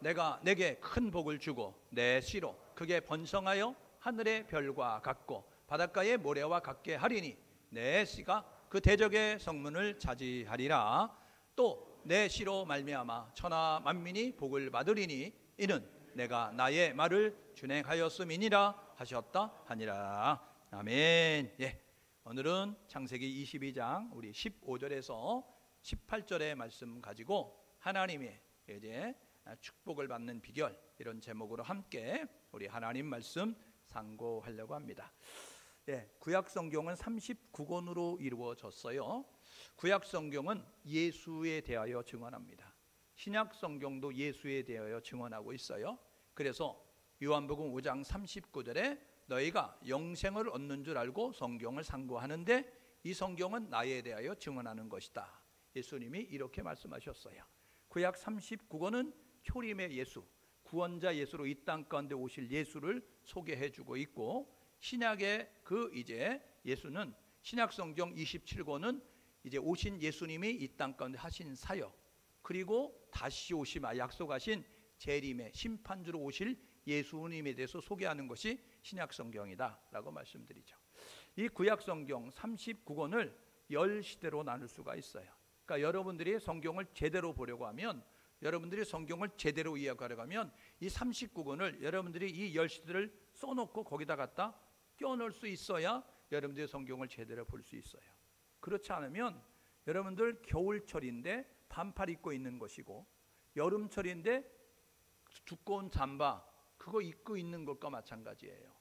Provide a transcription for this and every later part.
내가 내게 큰 복을 주고 내 씨로 그게 번성하여 하늘의 별과 같고 바닷가의 모래와 같게 하리니 내 씨가 그 대적의 성문을 차지하리라. 또 내 씨로 말미암아 천하 만민이 복을 받으리니 이는 내가 나의 말을 준행하였음이니라 하셨다 하니라. 아멘. 예. 오늘은 창세기 22장 우리 15절에서 18절의 말씀 가지고 하나님의 이제 축복을 받는 비결, 이런 제목으로 함께 우리 하나님 말씀 상고하려고 합니다. 예, 구약 성경은 39권으로 이루어졌어요. 구약 성경은 예수에 대하여 증언합니다. 신약 성경도 예수에 대하여 증언하고 있어요. 그래서 요한복음 5장 39절에 너희가 영생을 얻는 줄 알고 성경을 상고하는데 이 성경은 나에 대하여 증언하는 것이다. 예수님이 이렇게 말씀하셨어요. 구약 39권은 초림의 예수, 구원자 예수로 이 땅 가운데 오실 예수를 소개해 주고 있고, 신약의 그 이제 예수는 신약 성경 27권은 이제 오신 예수님이 이 땅 가운데 하신 사역, 그리고 다시 오시마 약속하신 재림의 심판주로 오실 예수님에 대해서 소개하는 것이 신약 성경이다라고 말씀드리죠. 이 구약 성경 39권을 10시대로 나눌 수가 있어요. 그러니까 여러분들이 성경을 제대로 보려고 하면, 여러분들이 성경을 제대로 이해하려고 하면 이 39권을 여러분들이 이 10시대를 써놓고 거기다 갖다 껴넣을 수 있어야 여러분들이 성경을 제대로 볼 수 있어요. 그렇지 않으면 여러분들 겨울철인데 반팔 입고 있는 것이고, 여름철인데 두꺼운 잠바 그거 입고 있는 것과 마찬가지예요.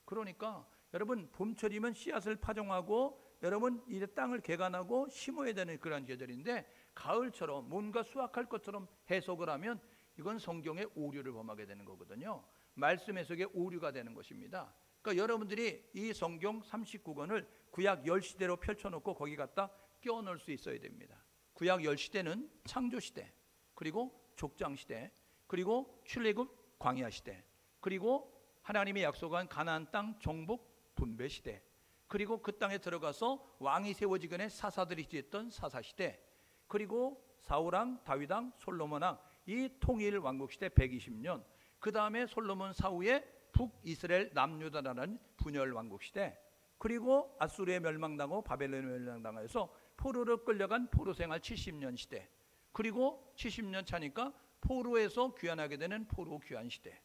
그러니까 여러분 봄철이면 씨앗을 파종하고 여러분 이제 땅을 개간하고 심어야 되는 그런 계절인데, 가을처럼 뭔가 수확할 것처럼 해석을 하면 이건 성경의 오류를 범하게 되는 거거든요. 말씀 해석의 오류가 되는 것입니다. 그러니까 여러분들이 이 성경 39권을 구약 10시대로 펼쳐놓고 거기 갖다 끼워넣을 수 있어야 됩니다. 구약 10시대는 창조시대, 그리고 족장시대, 그리고 출애굽 광야시대, 그리고 하나님이 약속한 가나안 땅 정복 분배시대, 그리고 그 땅에 들어가서 왕이 세워지기 전에 사사들이 지었던 사사시대, 그리고 사울왕, 다윗왕, 솔로몬왕 이 통일 왕국시대 120년, 그 다음에 솔로몬 사후에 북이스라엘 남유다라는 분열 왕국시대, 그리고 아수르에 멸망당하고 바벨론에 멸망당해서 포로로 끌려간 포로 생활 70년 시대, 그리고 70년 차니까 포로에서 귀환하게 되는 포로 귀환 시대,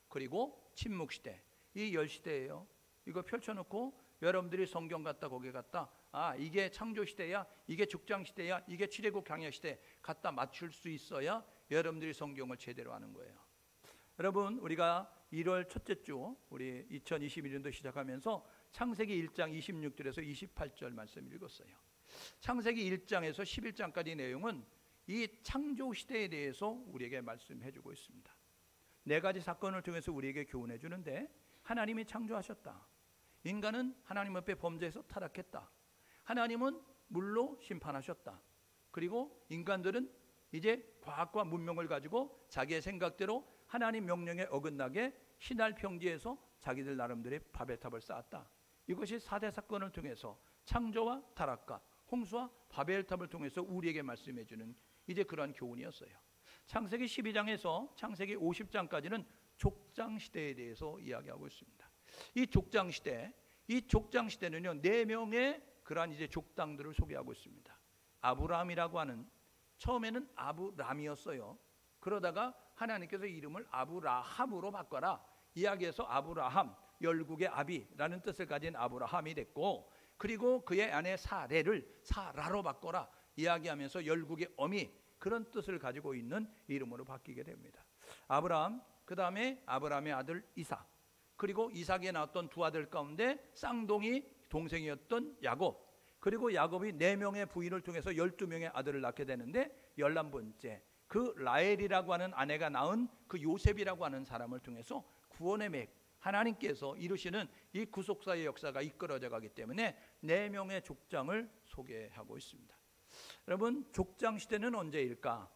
그리고 침묵시대. 이 10시대예요. 이거 펼쳐놓고 여러분들이 성경 갖다 거기에 갖다 이게 창조시대야, 이게 족장시대야, 이게 출애굽 광야시대 갖다 맞출 수 있어야 여러분들이 성경을 제대로 하는 거예요. 여러분, 우리가 1월 첫째 주 우리 2021년도 시작하면서 창세기 1장 26절에서 28절 말씀 읽었어요. 창세기 1장에서 11장까지 내용은 이 창조시대에 대해서 우리에게 말씀해 주고 있습니다. 네 가지 사건을 통해서 우리에게 교훈해 주는데, 하나님이 창조하셨다. 인간은 하나님 앞에 범죄해서 타락했다. 하나님은 물로 심판하셨다. 그리고 인간들은 이제 과학과 문명을 가지고 자기의 생각대로 하나님 명령에 어긋나게 신할 평지에서 자기들 나름대로의 바벨탑을 쌓았다. 이것이 4대 사건을 통해서 창조와 타락과 홍수와 바벨탑을 통해서 우리에게 말씀해 주는 이제 그러한 교훈이었어요. 창세기 12장에서 창세기 50장까지는 족장시대에 대해서 이야기하고 있습니다. 이 족장시대는요 4명의 그러한 이제 족당들을 소개하고 있습니다. 아브라함이라고 하는, 처음에는 아브람이었어요. 그러다가 하나님께서 이름을 아브라함으로 바꿔라 이야기해서 아브라함, 열국의 아비라는 뜻을 가진 아브라함이 됐고, 그리고 그의 아내 사레를 사라로 바꿔라 이야기하면서 열국의 어미, 그런 뜻을 가지고 있는 이름으로 바뀌게 됩니다. 아브라함, 그 다음에 아브라함의 아들 이삭, 그리고 이삭에 낳았던 두 아들 가운데 쌍둥이 동생이었던 야곱, 그리고 야곱이 4명의 부인을 통해서 12명의 아들을 낳게 되는데 11번째 그 라헬이라고 하는 아내가 낳은 그 요셉이라고 하는 사람을 통해서 구원의 맥, 하나님께서 이루시는 이 구속사의 역사가 이끌어져 가기 때문에 4명의 족장을 소개하고 있습니다. 여러분, 족장시대는 언제일까?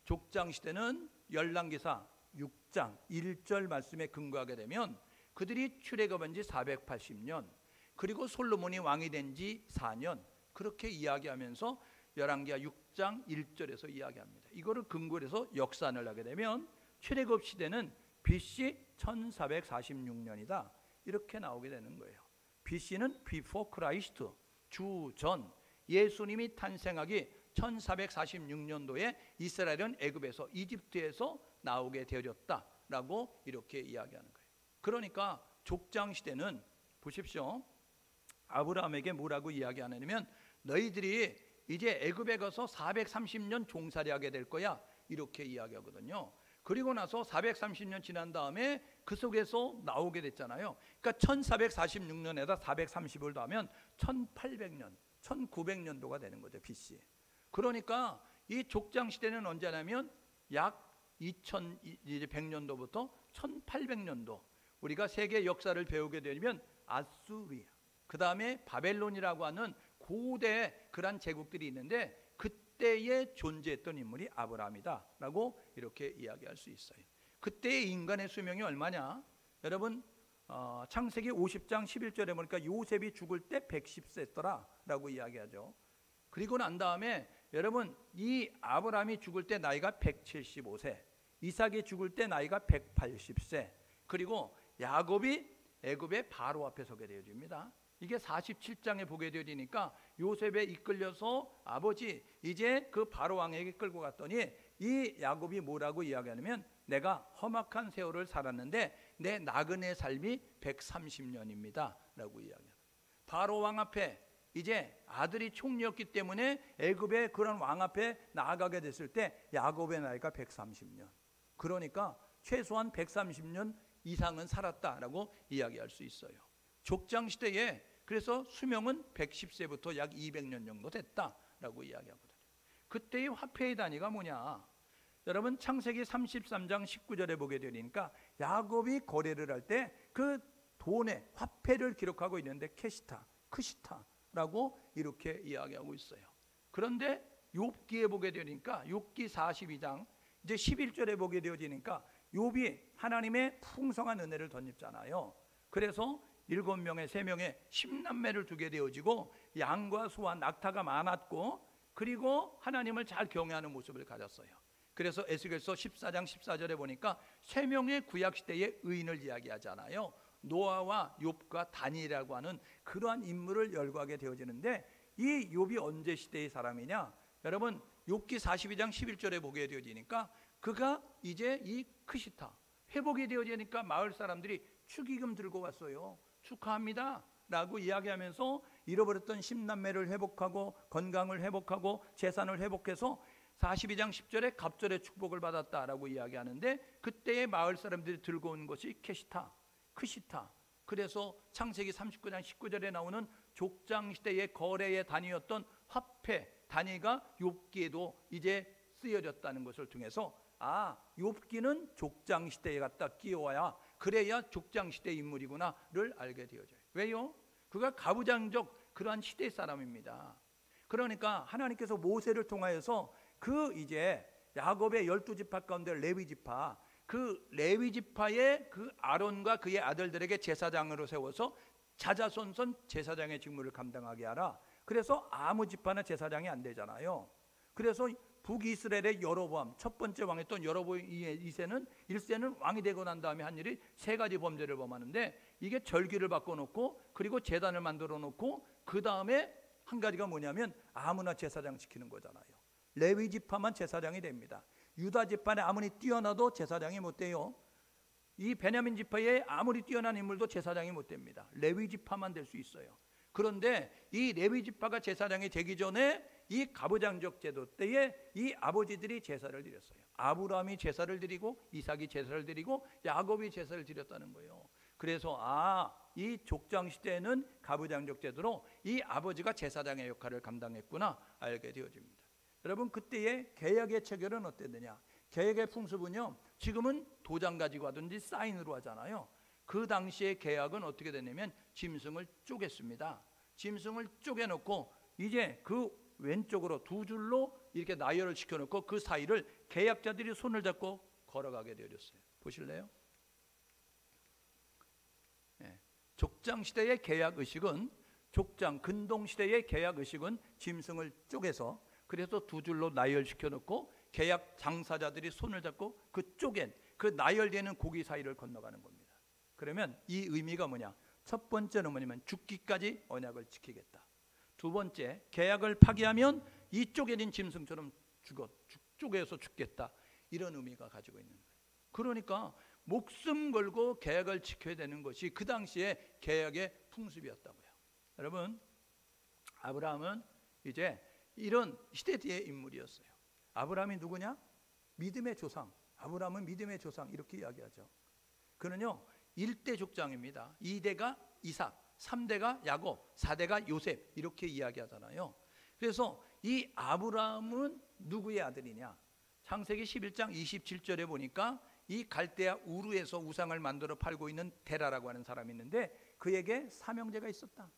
족장시대는 열왕기사 6장 1절 말씀에 근거하게 되면 그들이 출애굽한 지 480년, 그리고 솔로몬이 왕이 된 지 4년, 그렇게 이야기하면서 열왕기하 6장 1절에서 이야기합니다. 이거를 근거로 해서 역산을 하게 되면 출애굽 시대는 BC 1446년이다. 이렇게 나오게 되는 거예요. BC는 Before Christ, 주전, 예수님이 탄생하기 1446년도에 이스라엘은 애굽에서, 이집트에서 나오게 되어졌다라고 이렇게 이야기하는 거예요. 그러니까 족장 시대는 보십시오. 아브라함에게 뭐라고 이야기하냐면 너희들이 이제 애굽에 가서 430년 종살이하게 될 거야, 이렇게 이야기하거든요. 그리고 나서 430년 지난 다음에 그 속에서 나오게 됐잖아요. 그러니까 1446년에다 430을 더하면 1800년, 1900년도가 되는 거죠, BC. 그러니까 이 족장 시대는 언제냐면 약 2100년도부터 1800년도, 우리가 세계 역사를 배우게 되면 아수리아, 그 다음에 바벨론이라고 하는 고대 그런 제국들이 있는데 그때에 존재했던 인물이 아브라함이다 라고 이렇게 이야기할 수 있어요. 그때의 인간의 수명이 얼마냐? 여러분 창세기 50장 11절에 보니까 요셉이 죽을 때 110세더라 라고 이야기하죠. 그리고 난 다음에 여러분 이 아브라함이 죽을 때 나이가 175세, 이삭이 죽을 때 나이가 180세, 그리고 야곱이 애굽의 바로 앞에 서게 되어집니다. 이게 47장에 보게 되니까 요셉에 이끌려서 아버지 이제 그 바로 왕에게 끌고 갔더니 이 야곱이 뭐라고 이야기하냐면 내가 험악한 세월을 살았는데 내 나그네 삶이 130년입니다 라고 이야기합니다. 바로 왕 앞에 이제 아들이 총리였기 때문에 애굽의 그런 왕 앞에 나아가게 됐을 때 야곱의 나이가 130년, 그러니까 최소한 130년 이상은 살았다라고 이야기할 수 있어요. 족장 시대에 그래서 수명은 110세부터 약 200년 정도 됐다라고 이야기하거든요. 그때의 화폐의 단위가 뭐냐? 여러분 창세기 33장 19절에 보게 되니까 야곱이 거래를 할 때 그 돈의 화폐를 기록하고 있는데 케시타, 크시타라고 이렇게 이야기하고 있어요. 그런데 욥기에 보게 되니까 욥기 42장 이제 11절에 보게 되어지니까 욥이 하나님의 풍성한 은혜를 덧입잖아요. 그래서 7명에 3명의 10남매를 두게 되어지고 양과 소와 낙타가 많았고 그리고 하나님을 잘 경외하는 모습을 가졌어요. 그래서 에스겔서 14장 14절에 보니까 3명의 구약시대의 의인을 이야기하잖아요. 노아와 욥과 다니엘이라고 하는 그러한 인물을 열거하게 되어지는데 이 욥이 언제 시대의 사람이냐? 여러분 욥기 42장 11절에 보게 되어지니까 그가 이제 이 크시타 회복이 되어지니까 마을 사람들이 축의금 들고 왔어요. 축하합니다 라고 이야기하면서 잃어버렸던 10남매를 회복하고 건강을 회복하고 재산을 회복해서 42장 10절에 갑절의 축복을 받았다라고 이야기하는데 그때의 마을 사람들이 들고 온 것이 케시타, 크시타. 그래서 창세기 39장 19절에 나오는 족장 시대의 거래의 단위였던 화폐 단위가 욥기에도 이제 쓰여졌다는 것을 통해서 욥기는 족장 시대에 갖다 끼워야 그래야 족장 시대 인물이구나를 알게 되어져요. 왜요? 그가 가부장적 그러한 시대 사람입니다. 그러니까 하나님께서 모세를 통하여서 그 이제 야곱의 12지파 가운데 레위지파, 그 레위지파의 그 아론과 그의 아들들에게 제사장으로 세워서 자자손손 제사장의 직무를 감당하게 하라. 그래서 아무 지파는 제사장이 안 되잖아요. 그래서 북이스라엘의 여로보암 첫 번째 왕이었던 여로보암 2세는 1세는 왕이 되고 난 다음에 한 일이 3가지 범죄를 범하는데 이게 절기를 바꿔놓고 그리고 제단을 만들어 놓고 그 다음에 한 가지가 뭐냐면 아무나 제사장 시키는 거잖아요. 레위 지파만 제사장이 됩니다. 유다 지파에 아무리 뛰어나도 제사장이 못 돼요. 이 베냐민 지파에 아무리 뛰어난 인물도 제사장이 못 됩니다. 레위 지파만 될 수 있어요. 그런데 이 레위 지파가 제사장이 되기 전에 이 가부장적 제도 때에 이 아버지들이 제사를 드렸어요. 아브라함이 제사를 드리고 이삭이 제사를 드리고 야곱이 제사를 드렸다는 거예요. 그래서 이 족장 시대에는 가부장적 제도로 이 아버지가 제사장의 역할을 감당했구나 알게 되어집니다. 여러분 그때의 계약의 체결은 어땠느냐? 계약의 풍습은요, 지금은 도장 가지고 하든지 사인으로 하잖아요. 그 당시의 계약은 어떻게 됐냐면 짐승을 쪼갰습니다. 짐승을 쪼개놓고 이제 그 왼쪽으로 2줄로 이렇게 나열을 시켜놓고 그 사이를 계약자들이 손을 잡고 걸어가게 되어졌어요. 보실래요? 네. 족장 시대의 계약 의식은 근동 시대의 계약 의식은 짐승을 쪼개서 그래서 2줄로 나열시켜 놓고 계약 장사자들이 손을 잡고 그 쪼갠 그 나열되는 고기 사이를 건너가는 겁니다. 그러면 이 의미가 뭐냐? 첫 번째는 뭐냐면 죽기까지 언약을 지키겠다. 두 번째, 계약을 파기하면 이쪽에 있는 짐승처럼 쪼개서 죽겠다. 이런 의미가 가지고 있는 거예요. 그러니까 목숨 걸고 계약을 지켜야 되는 것이 그 당시에 계약의 풍습이었다고요. 여러분, 아브라함은 이제 이런 시대의 인물이었어요. 아브라함이 누구냐? 믿음의 조상. 아브라함은 믿음의 조상, 이렇게 이야기하죠. 그는요 1대 족장입니다. 2대가 이삭, 3대가 야곱, 4대가 요셉, 이렇게 이야기하잖아요. 그래서 이 아브라함은 누구의 아들이냐? 창세기 11장 27절에 보니까 이 갈대아 우르에서 우상을 만들어 팔고 있는 데라라고 하는 사람이 있는데 그에게 사명제가 있었다.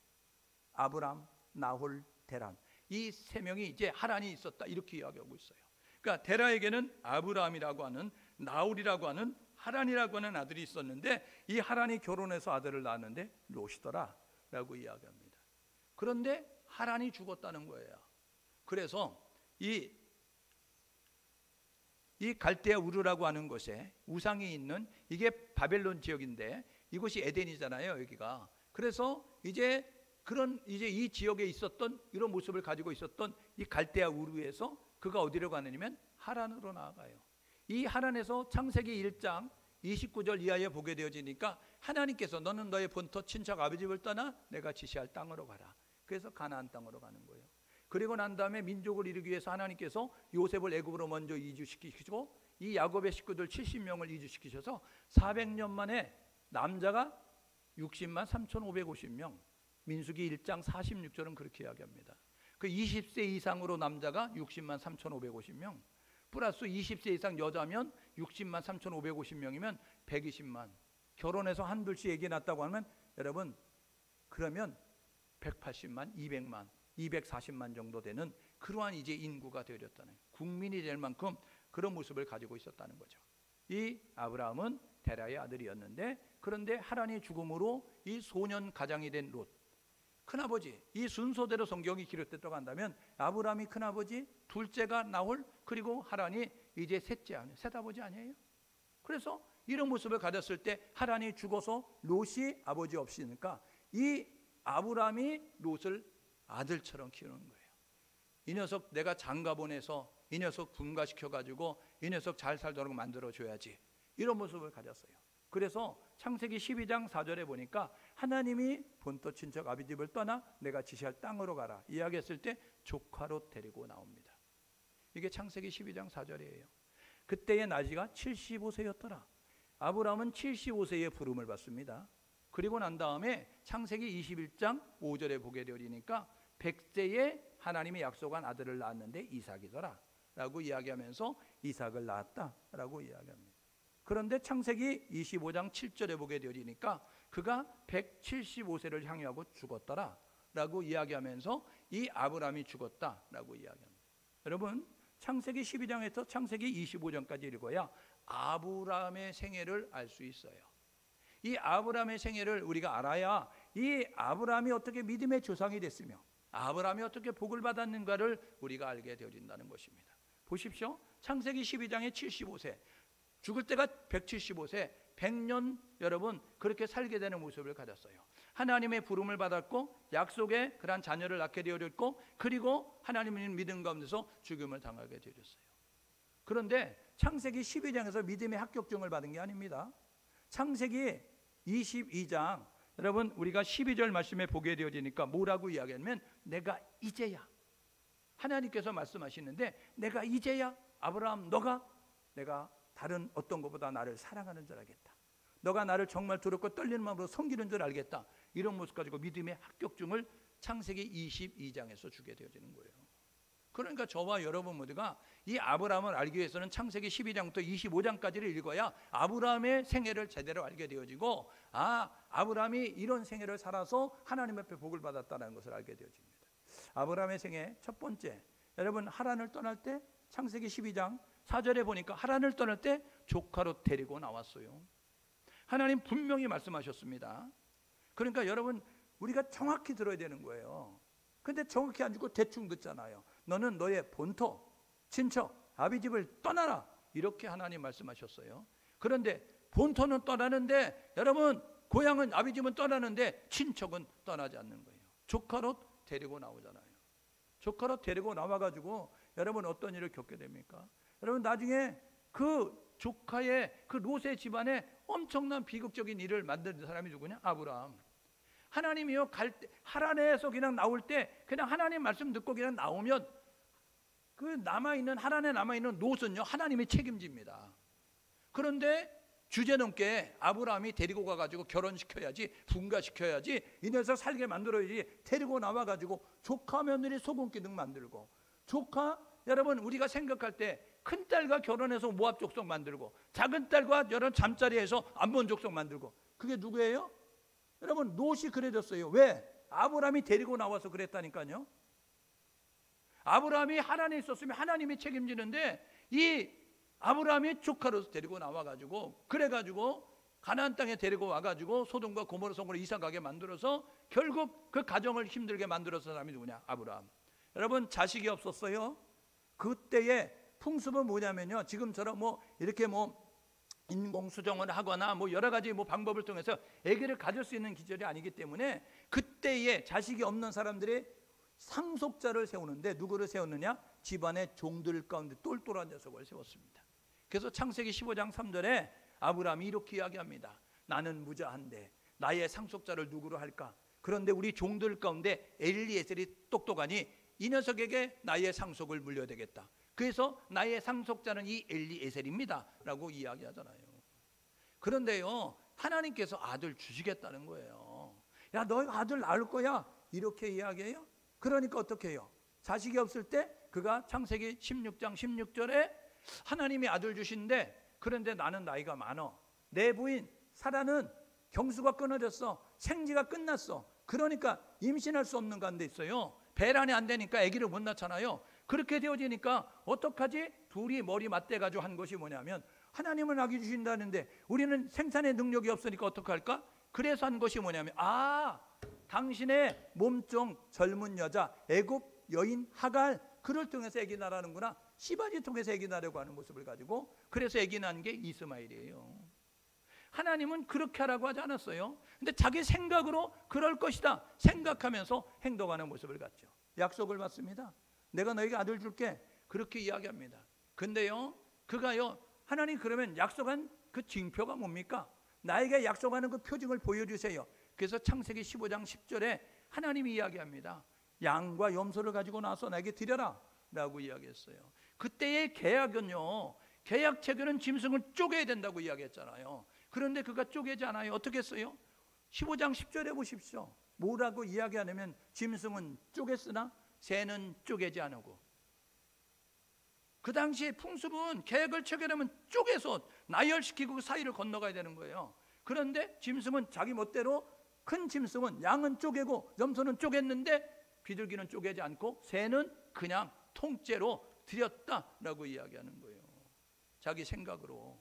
아브람, 나홀, 데란, 이 세 명이 이제 하란이 있었다, 이렇게 이야기하고 있어요. 그러니까 데라에게는 아브라함이라고 하는, 나홀이라고 하는, 하란이라고 하는 아들이 있었는데 이 하란이 결혼해서 아들을 낳았는데 롯이더라 라고 이야기합니다. 그런데 하란이 죽었다는 거예요. 그래서 이 갈대아 우르라고 하는 곳에 우상이 있는, 이게 바벨론 지역인데 이곳이 에덴이잖아요, 여기가. 그래서 이제 이 지역에 있었던 이런 모습을 가지고 있었던 이 갈대아 우르에서 그가 어디로 가느냐면 하란으로 나아가요. 이 하란에서 창세기 1장 29절 이하에 보게 되어지니까 하나님께서 너는 너의 본토 친척 아버지 집을 떠나 내가 지시할 땅으로 가라. 그래서 가나안 땅으로 가는 거예요. 그리고 난 다음에 민족을 이루기 위해서 하나님께서 요셉을 애굽으로 먼저 이주시키시고 이 야곱의 식구들 70명을 이주시키셔서 400년 만에 남자가 60만 3,550명, 민수기 1장 46절은 그렇게 이야기합니다. 그 20세 이상으로 남자가 60만 3,550명 플러스 20세 이상 여자면 60만 3,550명이면 120만. 결혼해서 한둘씩 애기 낳았다고 하면 여러분 그러면 180만, 200만, 240만 정도 되는 그러한 이제 인구가 되었다는, 국민이 될 만큼 그런 모습을 가지고 있었다는 거죠. 이 아브라함은 데라의 아들이었는데 그런데 하란이 죽음으로 이 소년 가장이 된 롯, 큰아버지, 이 순서대로 성경이 기록되도록 한다면 아브라함이 큰아버지, 둘째가 나홀, 그리고 하란이 이제 셋째 아니에요? 셋아버지 아니에요? 그래서 이런 모습을 가졌을 때 하란이 죽어서 롯이 아버지 없으니까 이 아브라함이 롯을 아들처럼 키우는 거예요. 이 녀석 내가 장가 보내서 이 녀석 분가시켜가지고 이 녀석 잘 살도록 만들어줘야지, 이런 모습을 가졌어요. 그래서 창세기 12장 4절에 보니까 하나님이 본토 친척 아비 집을 떠나 내가 지시할 땅으로 가라 이야기했을 때 조카로 데리고 나옵니다. 이게 창세기 12장 4절이에요. 그때의 나이가 75세였더라. 아브라함은 75세의 부름을 받습니다. 그리고 난 다음에 창세기 21장 5절에 보게 되니까 100세에 하나님이 약속한 아들을 낳았는데 이삭이더라 라고 이야기하면서 이삭을 낳았다 라고 이야기합니다. 그런데 창세기 25장 7절에 보게 되니까 그가 175세를 향유하고 죽었더라 라고 이야기하면서 이 아브라함이 죽었다 라고 이야기합니다. 여러분, 창세기 12장에서 창세기 25장까지 읽어야 아브라함의 생애를 알 수 있어요. 이 아브라함의 생애를 우리가 알아야 이 아브라함이 어떻게 믿음의 조상이 됐으며 아브라함이 어떻게 복을 받았는가를 우리가 알게 되어진다는 것입니다. 보십시오. 창세기 12장에 75세, 죽을 때가 175세, 100년 여러분 그렇게 살게 되는 모습을 가졌어요. 하나님의 부름을 받았고 약속의 그러한 자녀를 낳게 되었고 그리고 하나님을 믿은 가운데서 죽음을 당하게 되었어요. 그런데 창세기 12장에서 믿음의 합격증을 받은 게 아닙니다. 창세기 22장 여러분 우리가 12절 말씀에 보게 되어지니까 뭐라고 이야기하면 내가 이제야, 하나님께서 말씀하시는데 내가 이제야 아브라함 너가 내가 다른 어떤 것보다 나를 사랑하는 줄 알겠다. 너가 나를 정말 두렵고 떨리는 마음으로 섬기는 줄 알겠다. 이런 모습 가지고 믿음의 합격증을 창세기 22장에서 주게 되어지는 거예요. 그러니까 저와 여러분 모두가 이 아브라함을 알기 위해서는 창세기 12장부터 25장까지를 읽어야 아브라함의 생애를 제대로 알게 되어지고 아브라함이 이런 생애를 살아서 하나님 앞에 복을 받았다는 것을 알게 되어집니다. 아브라함의 생애 첫 번째, 여러분 하란을 떠날 때 창세기 12장 4절에 보니까 하란을 떠날 때 조카로 데리고 나왔어요. 하나님 분명히 말씀하셨습니다. 그러니까 여러분 우리가 정확히 들어야 되는 거예요. 근데 정확히 안 듣고 대충 듣잖아요. 너는 너의 본토, 친척, 아비 집을 떠나라 이렇게 하나님 말씀하셨어요. 그런데 본토는 떠나는데 여러분 고향은 아비 집은 떠나는데 친척은 떠나지 않는 거예요. 조카로 데리고 나오잖아요. 조카로 데리고 나와가지고 여러분 어떤 일을 겪게 됩니까? 여러분 나중에 그 조카의 그 롯의 집안에 엄청난 비극적인 일을 만든 사람이 누구냐? 아브라함. 하나님이요 갈 때 하란에서 그냥 나올 때 그냥 하나님 말씀 듣고 그냥 나오면 그 남아있는 하란에 남아있는 롯은요 하나님이 책임집니다. 그런데 주제넘게 아브라함이 데리고 가가지고 결혼시켜야지, 분가시켜야지, 이 녀석 살게 만들어야지 데리고 나와가지고 조카 며느리 소금기둥 만들고, 조카 여러분 우리가 생각할 때 큰딸과 결혼해서 모압 족속 만들고 작은 딸과 여러분 잠자리에서 암몬 족속 만들고, 그게 누구예요? 여러분 롯이 그래졌어요. 왜? 아브라함이 데리고 나와서 그랬다니까요. 아브라함이 하란에 있었으면 하나님이 책임지는데 이 아브라함이 조카로서 데리고 나와가지고 그래가지고 가나안 땅에 데리고 와가지고 소돔과 고모라 성으로 이사가게 만들어서 결국 그 가정을 힘들게 만들어서 사람이 누구냐? 아브라함. 여러분 자식이 없었어요. 그때의 풍습은 뭐냐면요, 지금처럼 뭐 이렇게 뭐 인공수정을 하거나 뭐 여러 가지 뭐 방법을 통해서 아기를 가질 수 있는 기절이 아니기 때문에 그때의 자식이 없는 사람들이 상속자를 세우는데 누구를 세웠느냐? 집안의 종들 가운데 똘똘한 녀석을 세웠습니다. 그래서 창세기 15장 3절에 아브라함이 이렇게 이야기합니다. 나는 무자한데 나의 상속자를 누구로 할까? 그런데 우리 종들 가운데 엘리에셀이 똑똑하니 이 녀석에게 나의 상속을 물려되겠다. 그래서 나의 상속자는 이 엘리에셀입니다 라고 이야기하잖아요. 그런데요 하나님께서 아들 주시겠다는 거예요. 야 너 아들 낳을 거야 이렇게 이야기해요. 그러니까 어떻게 해요? 자식이 없을 때 그가 창세기 16장 16절에 하나님이 아들 주신데, 그런데 나는 나이가 많어, 내 부인 사라는 경수가 끊어졌어, 생지가 끝났어, 그러니까 임신할 수 없는 가운데 있어요. 배란이 안 되니까 아기를 못 낳잖아요. 그렇게 되어지니까 어떡하지? 둘이 머리 맞대가지고 한 것이 뭐냐면 하나님은 아기 주신다는데 우리는 생산의 능력이 없으니까 어떡할까? 그래서 한 것이 뭐냐면 당신의 몸종 젊은 여자 애굽 여인 하갈, 그를 통해서 아기 낳으라는구나. 시바지 통해서 아기 낳으려고 하는 모습을 가지고 그래서 아기 낳은 게 이스마엘이에요. 하나님은 그렇게 하라고 하지 않았어요. 근데 자기 생각으로 그럴 것이다 생각하면서 행동하는 모습을 갖죠. 약속을 받습니다. 내가 너에게 아들 줄게 그렇게 이야기합니다. 근데요 그가요 하나님 그러면 약속한 그 징표가 뭡니까? 나에게 약속하는 그 표징을 보여주세요. 그래서 창세기 15장 10절에 하나님이 이야기합니다. 양과 염소를 가지고 나서 나에게 드려라 라고 이야기했어요. 그때의 계약은요, 계약 체결은 짐승을 쪼개야 된다고 이야기했잖아요. 그런데 그가 쪼개지 않아요. 어떻게 했어요? 15장 10절에 보십시오. 뭐라고 이야기하냐면 짐승은 쪼갰으나 새는 쪼개지 않고, 그 당시에 풍습은 계약을 체결하면 쪼개서 나열시키고 그 사이를 건너가야 되는 거예요. 그런데 짐승은 자기 멋대로, 큰 짐승은 양은 쪼개고 염소는 쪼갰는데 비둘기는 쪼개지 않고 새는 그냥 통째로 드렸다라고 이야기하는 거예요. 자기 생각으로.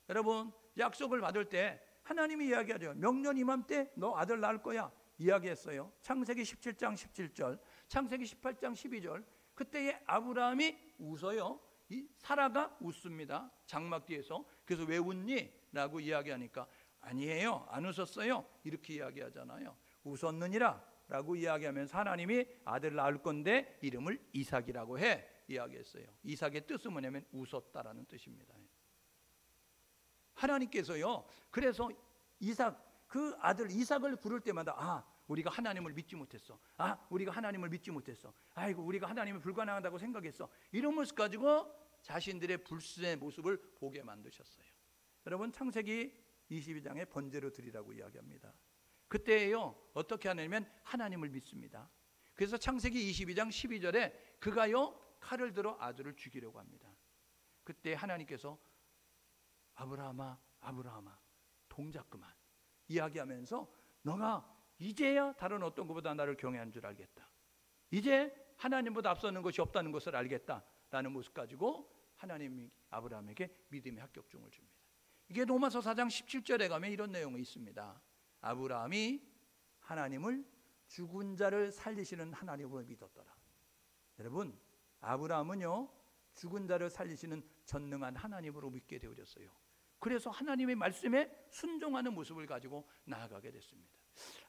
여러분 약속을 받을 때 하나님이 이야기하죠. 명년 이맘때 너 아들 낳을 거야 이야기했어요. 창세기 17장 17절, 창세기 18장 12절. 그때의 아브라함이 웃어요. 이 사라가 웃습니다. 장막 뒤에서. 그래서 왜 웃니? 라고 이야기하니까 아니에요, 안 웃었어요 이렇게 이야기하잖아요. 웃었느니라 라고 이야기하면서 하나님이 아들 낳을 건데 이름을 이삭이라고 해 이야기했어요. 이삭의 뜻은 뭐냐면 웃었다라는 뜻입니다. 하나님께서요 그래서 이삭, 그 아들 이삭을 부를 때마다 우리가 하나님을 믿지 못했어, 우리가 하나님을 믿지 못했어, 아이고 우리가 하나님을 불가능하다고 생각했어, 이런 모습 가지고 자신들의 불순의 모습을 보게 만드셨어요. 여러분 창세기 22장에 번제로 드리라고 이야기합니다. 그때요 어떻게 하냐면 하나님을 믿습니다. 그래서 창세기 22장 12절에 그가요 칼을 들어 아들을 죽이려고 합니다. 그때 하나님께서 아브라함아 아브라함아 동작 그만 이야기하면서 너가 이제야 다른 어떤 것보다 나를 경외한 줄 알겠다, 이제 하나님보다 앞서는 것이 없다는 것을 알겠다라는 모습 가지고 하나님이 아브라함에게 믿음의 합격증을 줍니다. 이게 로마서 4장 17절에 가면 이런 내용이 있습니다. 아브라함이 하나님을 죽은 자를 살리시는 하나님을 믿었더라. 여러분 아브라함은요 죽은 자를 살리시는 전능한 하나님으로 믿게 되어졌어요. 그래서 하나님의 말씀에 순종하는 모습을 가지고 나아가게 됐습니다.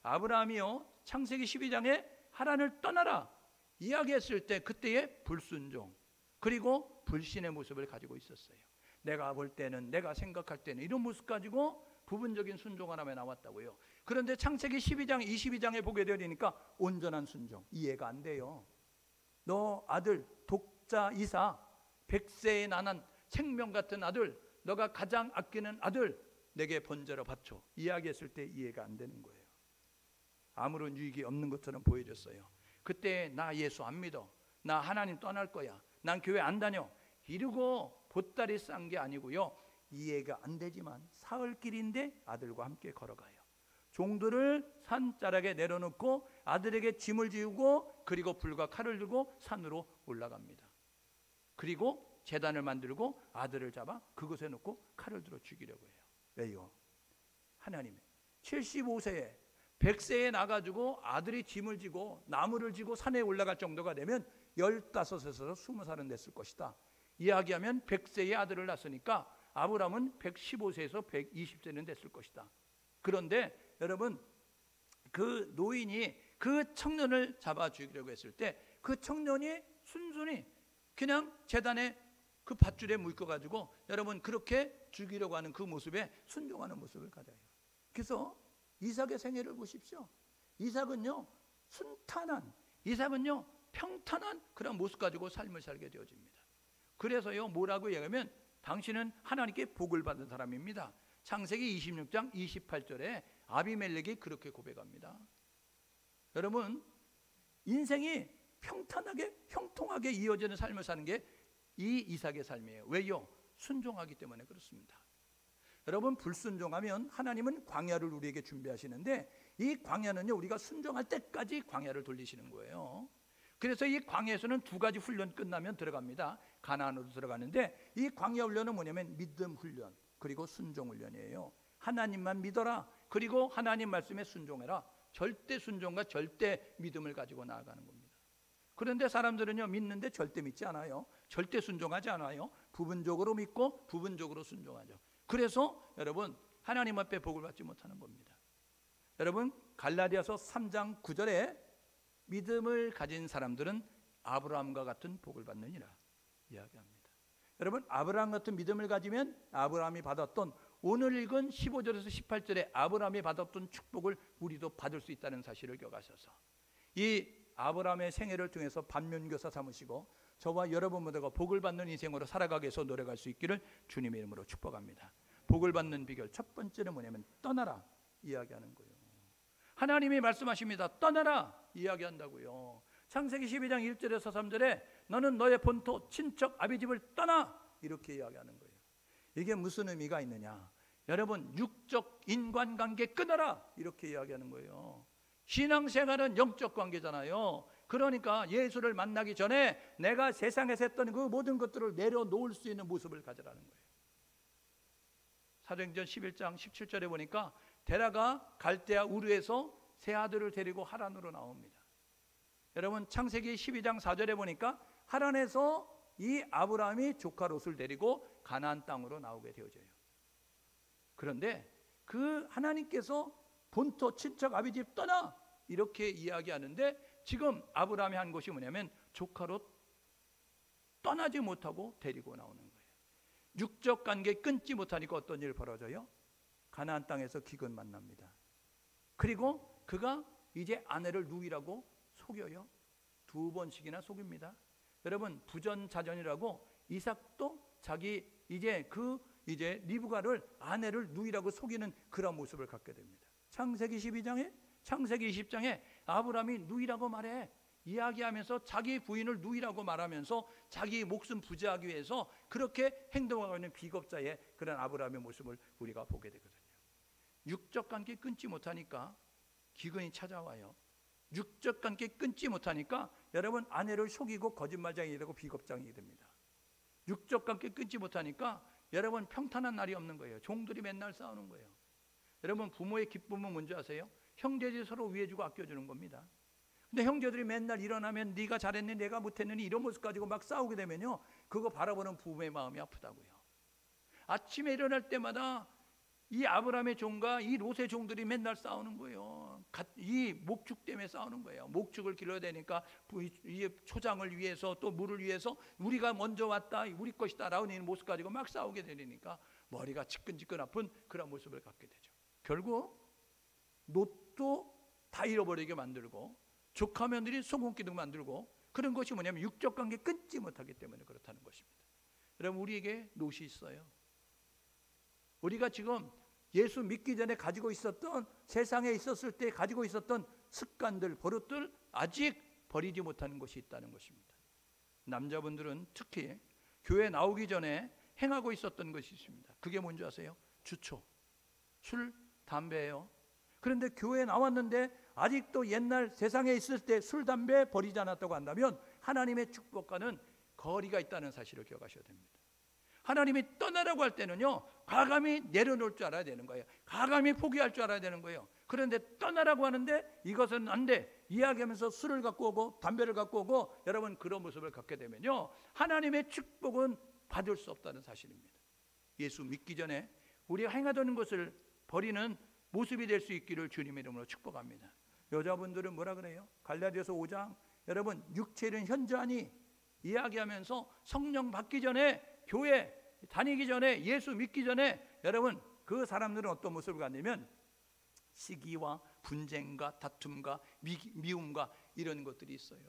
아브라함이요, 창세기 12장에 하나님을 떠나라 이야기했을 때 그때의 불순종 그리고 불신의 모습을 가지고 있었어요. 내가 볼 때는, 내가 생각할 때는, 이런 모습 가지고 부분적인 순종하라며 나왔다고요. 그런데 창세기 12장 22장에 보게 되니까 온전한 순종, 이해가 안 돼요. 너 아들 독자 이삭, 100세에 나난 생명 같은 아들, 너가 가장 아끼는 아들 내게 번제로 바쳐 이야기했을 때 이해가 안 되는 거예요. 아무런 유익이 없는 것처럼 보여졌어요. 그때 나 예수 안 믿어, 나 하나님 떠날 거야, 난 교회 안 다녀 이러고 보따리 싼 게 아니고요, 이해가 안 되지만 사흘길인데 아들과 함께 걸어가요. 종들을 산자락에 내려놓고 아들에게 짐을 지우고 그리고 불과 칼을 들고 산으로 올라갑니다. 그리고 제단을 만들고 아들을 잡아 그곳에 놓고 칼을 들어 죽이려고 해요. 왜요? 하나님 75세에 100세에 나가지고 아들이 짐을 지고 나무를 지고 산에 올라갈 정도가 되면 15에서 20살은 됐을 것이다 이야기하면 100세의 아들을 낳았으니까 아브라함은 115세에서 120세는 됐을 것이다. 그런데 여러분, 그 노인이 그 청년을 잡아 죽이려고 했을 때 그 청년이 순순히 그냥 제단에 그 밧줄에 묶어가지고 여러분 그렇게 죽이려고 하는 그 모습에 순종하는 모습을 가져요. 그래서 이삭의 생애를 보십시오. 이삭은요 순탄한, 이삭은요 평탄한 그런 모습 가지고 삶을 살게 되어집니다. 그래서요 뭐라고 얘기하면 당신은 하나님께 복을 받은 사람입니다. 창세기 26장 28절에 아비멜렉이 그렇게 고백합니다. 여러분, 인생이 평탄하게 형통하게 이어지는 삶을 사는 게 이 이삭의 삶이에요. 왜요? 순종하기 때문에 그렇습니다. 여러분, 불순종하면 하나님은 광야를 우리에게 준비하시는데 이 광야는요 우리가 순종할 때까지 광야를 돌리시는 거예요. 그래서 이 광야에서는 두 가지 훈련 끝나면 들어갑니다. 가나안으로 들어가는데 이 광야 훈련은 뭐냐면 믿음 훈련 그리고 순종 훈련이에요. 하나님만 믿어라, 그리고 하나님 말씀에 순종해라. 절대 순종과 절대 믿음을 가지고 나아가는 겁니다. 그런데 사람들은요 믿는데 절대 믿지 않아요. 절대 순종하지 않아요. 부분적으로 믿고 부분적으로 순종하죠. 그래서 여러분 하나님 앞에 복을 받지 못하는 겁니다. 여러분, 갈라디아서 3장 9절에 믿음을 가진 사람들은 아브라함과 같은 복을 받느니라 이야기합니다. 여러분, 아브라함 같은 믿음을 가지면 아브라함이 받았던, 오늘 읽은 15절에서 18절에 아브라함이 받았던 축복을 우리도 받을 수 있다는 사실을 기억하셔서 이 아브라함의 생애를 통해서 반면교사 삼으시고 저와 여러분 모두가 복을 받는 인생으로 살아가게 해서 노력할 수 있기를 주님의 이름으로 축복합니다. 복을 받는 비결 첫 번째는 뭐냐면 떠나라 이야기하는 거예요. 하나님이 말씀하십니다. 떠나라 이야기한다고요. 창세기 12장 1절에서 3절에 너는 너의 본토 친척 아비집을 떠나 이렇게 이야기하는 거예요. 이게 무슨 의미가 있느냐? 여러분, 육적 인간관계 끊어라 이렇게 이야기하는 거예요. 신앙생활은 영적 관계잖아요. 그러니까 예수를 만나기 전에 내가 세상에서 했던 그 모든 것들을 내려놓을 수 있는 모습을 가져라는 거예요. 사도행전 11장 17절에 보니까 데라가 갈대아 우르에서 세 아들을 데리고 하란으로 나옵니다. 여러분, 창세기 12장 4절에 보니까 하란에서 이 아브라함이 조카 롯을 데리고 가나안 땅으로 나오게 되어져요. 그런데 그 하나님께서 본토 친척 아비집 떠나 이렇게 이야기하는데 지금 아브라함이 한 것이 뭐냐면 조카 롯 떠나지 못하고 데리고 나오는 거예요. 육적 관계 끊지 못하니까 어떤 일 벌어져요? 가나안 땅에서 기근 만납니다. 그리고 그가 이제 아내를 누이라고 속여요. 2번씩이나 속입니다. 여러분, 부전자전이라고 이삭도 자기 이제 리브가를 아내를 누이라고 속이는 그런 모습을 갖게 됩니다. 창세기 12장에 창세기 20장에 아브라함이 누이라고 말해 이야기하면서 자기 부인을 누이라고 말하면서 자기 목숨 부지하기 위해서 그렇게 행동하고 있는 비겁자의 그런 아브라함의 모습을 우리가 보게 되거든요. 육적 관계 끊지 못하니까 기근이 찾아와요. 육적 관계 끊지 못하니까 여러분 아내를 속이고 거짓말쟁이 되고 비겁장이 됩니다. 육적 관계 끊지 못하니까 여러분 평탄한 날이 없는 거예요. 종들이 맨날 싸우는 거예요. 여러분, 부모의 기쁨은 뭔지 아세요? 형제들이 서로 위해주고 아껴주는 겁니다. 근데 형제들이 맨날 일어나면 네가 잘했니 내가 못했느니 이런 모습 가지고 막 싸우게 되면요, 그거 바라보는 부모의 마음이 아프다고요. 아침에 일어날 때마다 이 아브라함의 종과 이 롯의 종들이 맨날 싸우는 거예요. 이 목축 때문에 싸우는 거예요. 목축을 길러야 되니까 이 초장을 위해서 또 물을 위해서 우리가 먼저 왔다, 우리 것이다 라고 하는 모습 가지고 막 싸우게 되니까 머리가 지끈지끈 아픈 그런 모습을 갖게 되죠. 결국 롯도 다 잃어버리게 만들고 조카 며느리 송곳기둥 만들고, 그런 것이 뭐냐면 육적 관계 끊지 못하기 때문에 그렇다는 것입니다. 여러분, 우리에게 롯이 있어요. 우리가 지금 예수 믿기 전에 가지고 있었던, 세상에 있었을 때 가지고 있었던 습관들, 버릇들 아직 버리지 못하는 것이 있다는 것입니다. 남자분들은 특히 교회 나오기 전에 행하고 있었던 것이 있습니다. 그게 뭔지 아세요? 주초, 술, 담배예요. 그런데 교회에 나왔는데 아직도 옛날 세상에 있을 때 술, 담배 버리지 않았다고 한다면 하나님의 축복과는 거리가 있다는 사실을 기억하셔야 됩니다. 하나님이 떠나라고 할 때는요, 과감히 내려놓을 줄 알아야 되는 거예요. 과감히 포기할 줄 알아야 되는 거예요. 그런데 떠나라고 하는데 이것은 안 돼 이야기하면서 술을 갖고 오고 담배를 갖고 오고, 여러분 그런 모습을 갖게 되면요, 하나님의 축복은 받을 수 없다는 사실입니다. 예수 믿기 전에 우리가 행하던 것을 버리는 모습이 될 수 있기를 주님의 이름으로 축복합니다. 여자분들은 뭐라 그래요? 갈라디아서 5장, 여러분 육체는 현저하니 이야기하면서 성령 받기 전에, 교회 다니기 전에, 예수 믿기 전에 여러분 그 사람들은 어떤 모습을 갖냐면 시기와 분쟁과 다툼과 미움과 이런 것들이 있어요.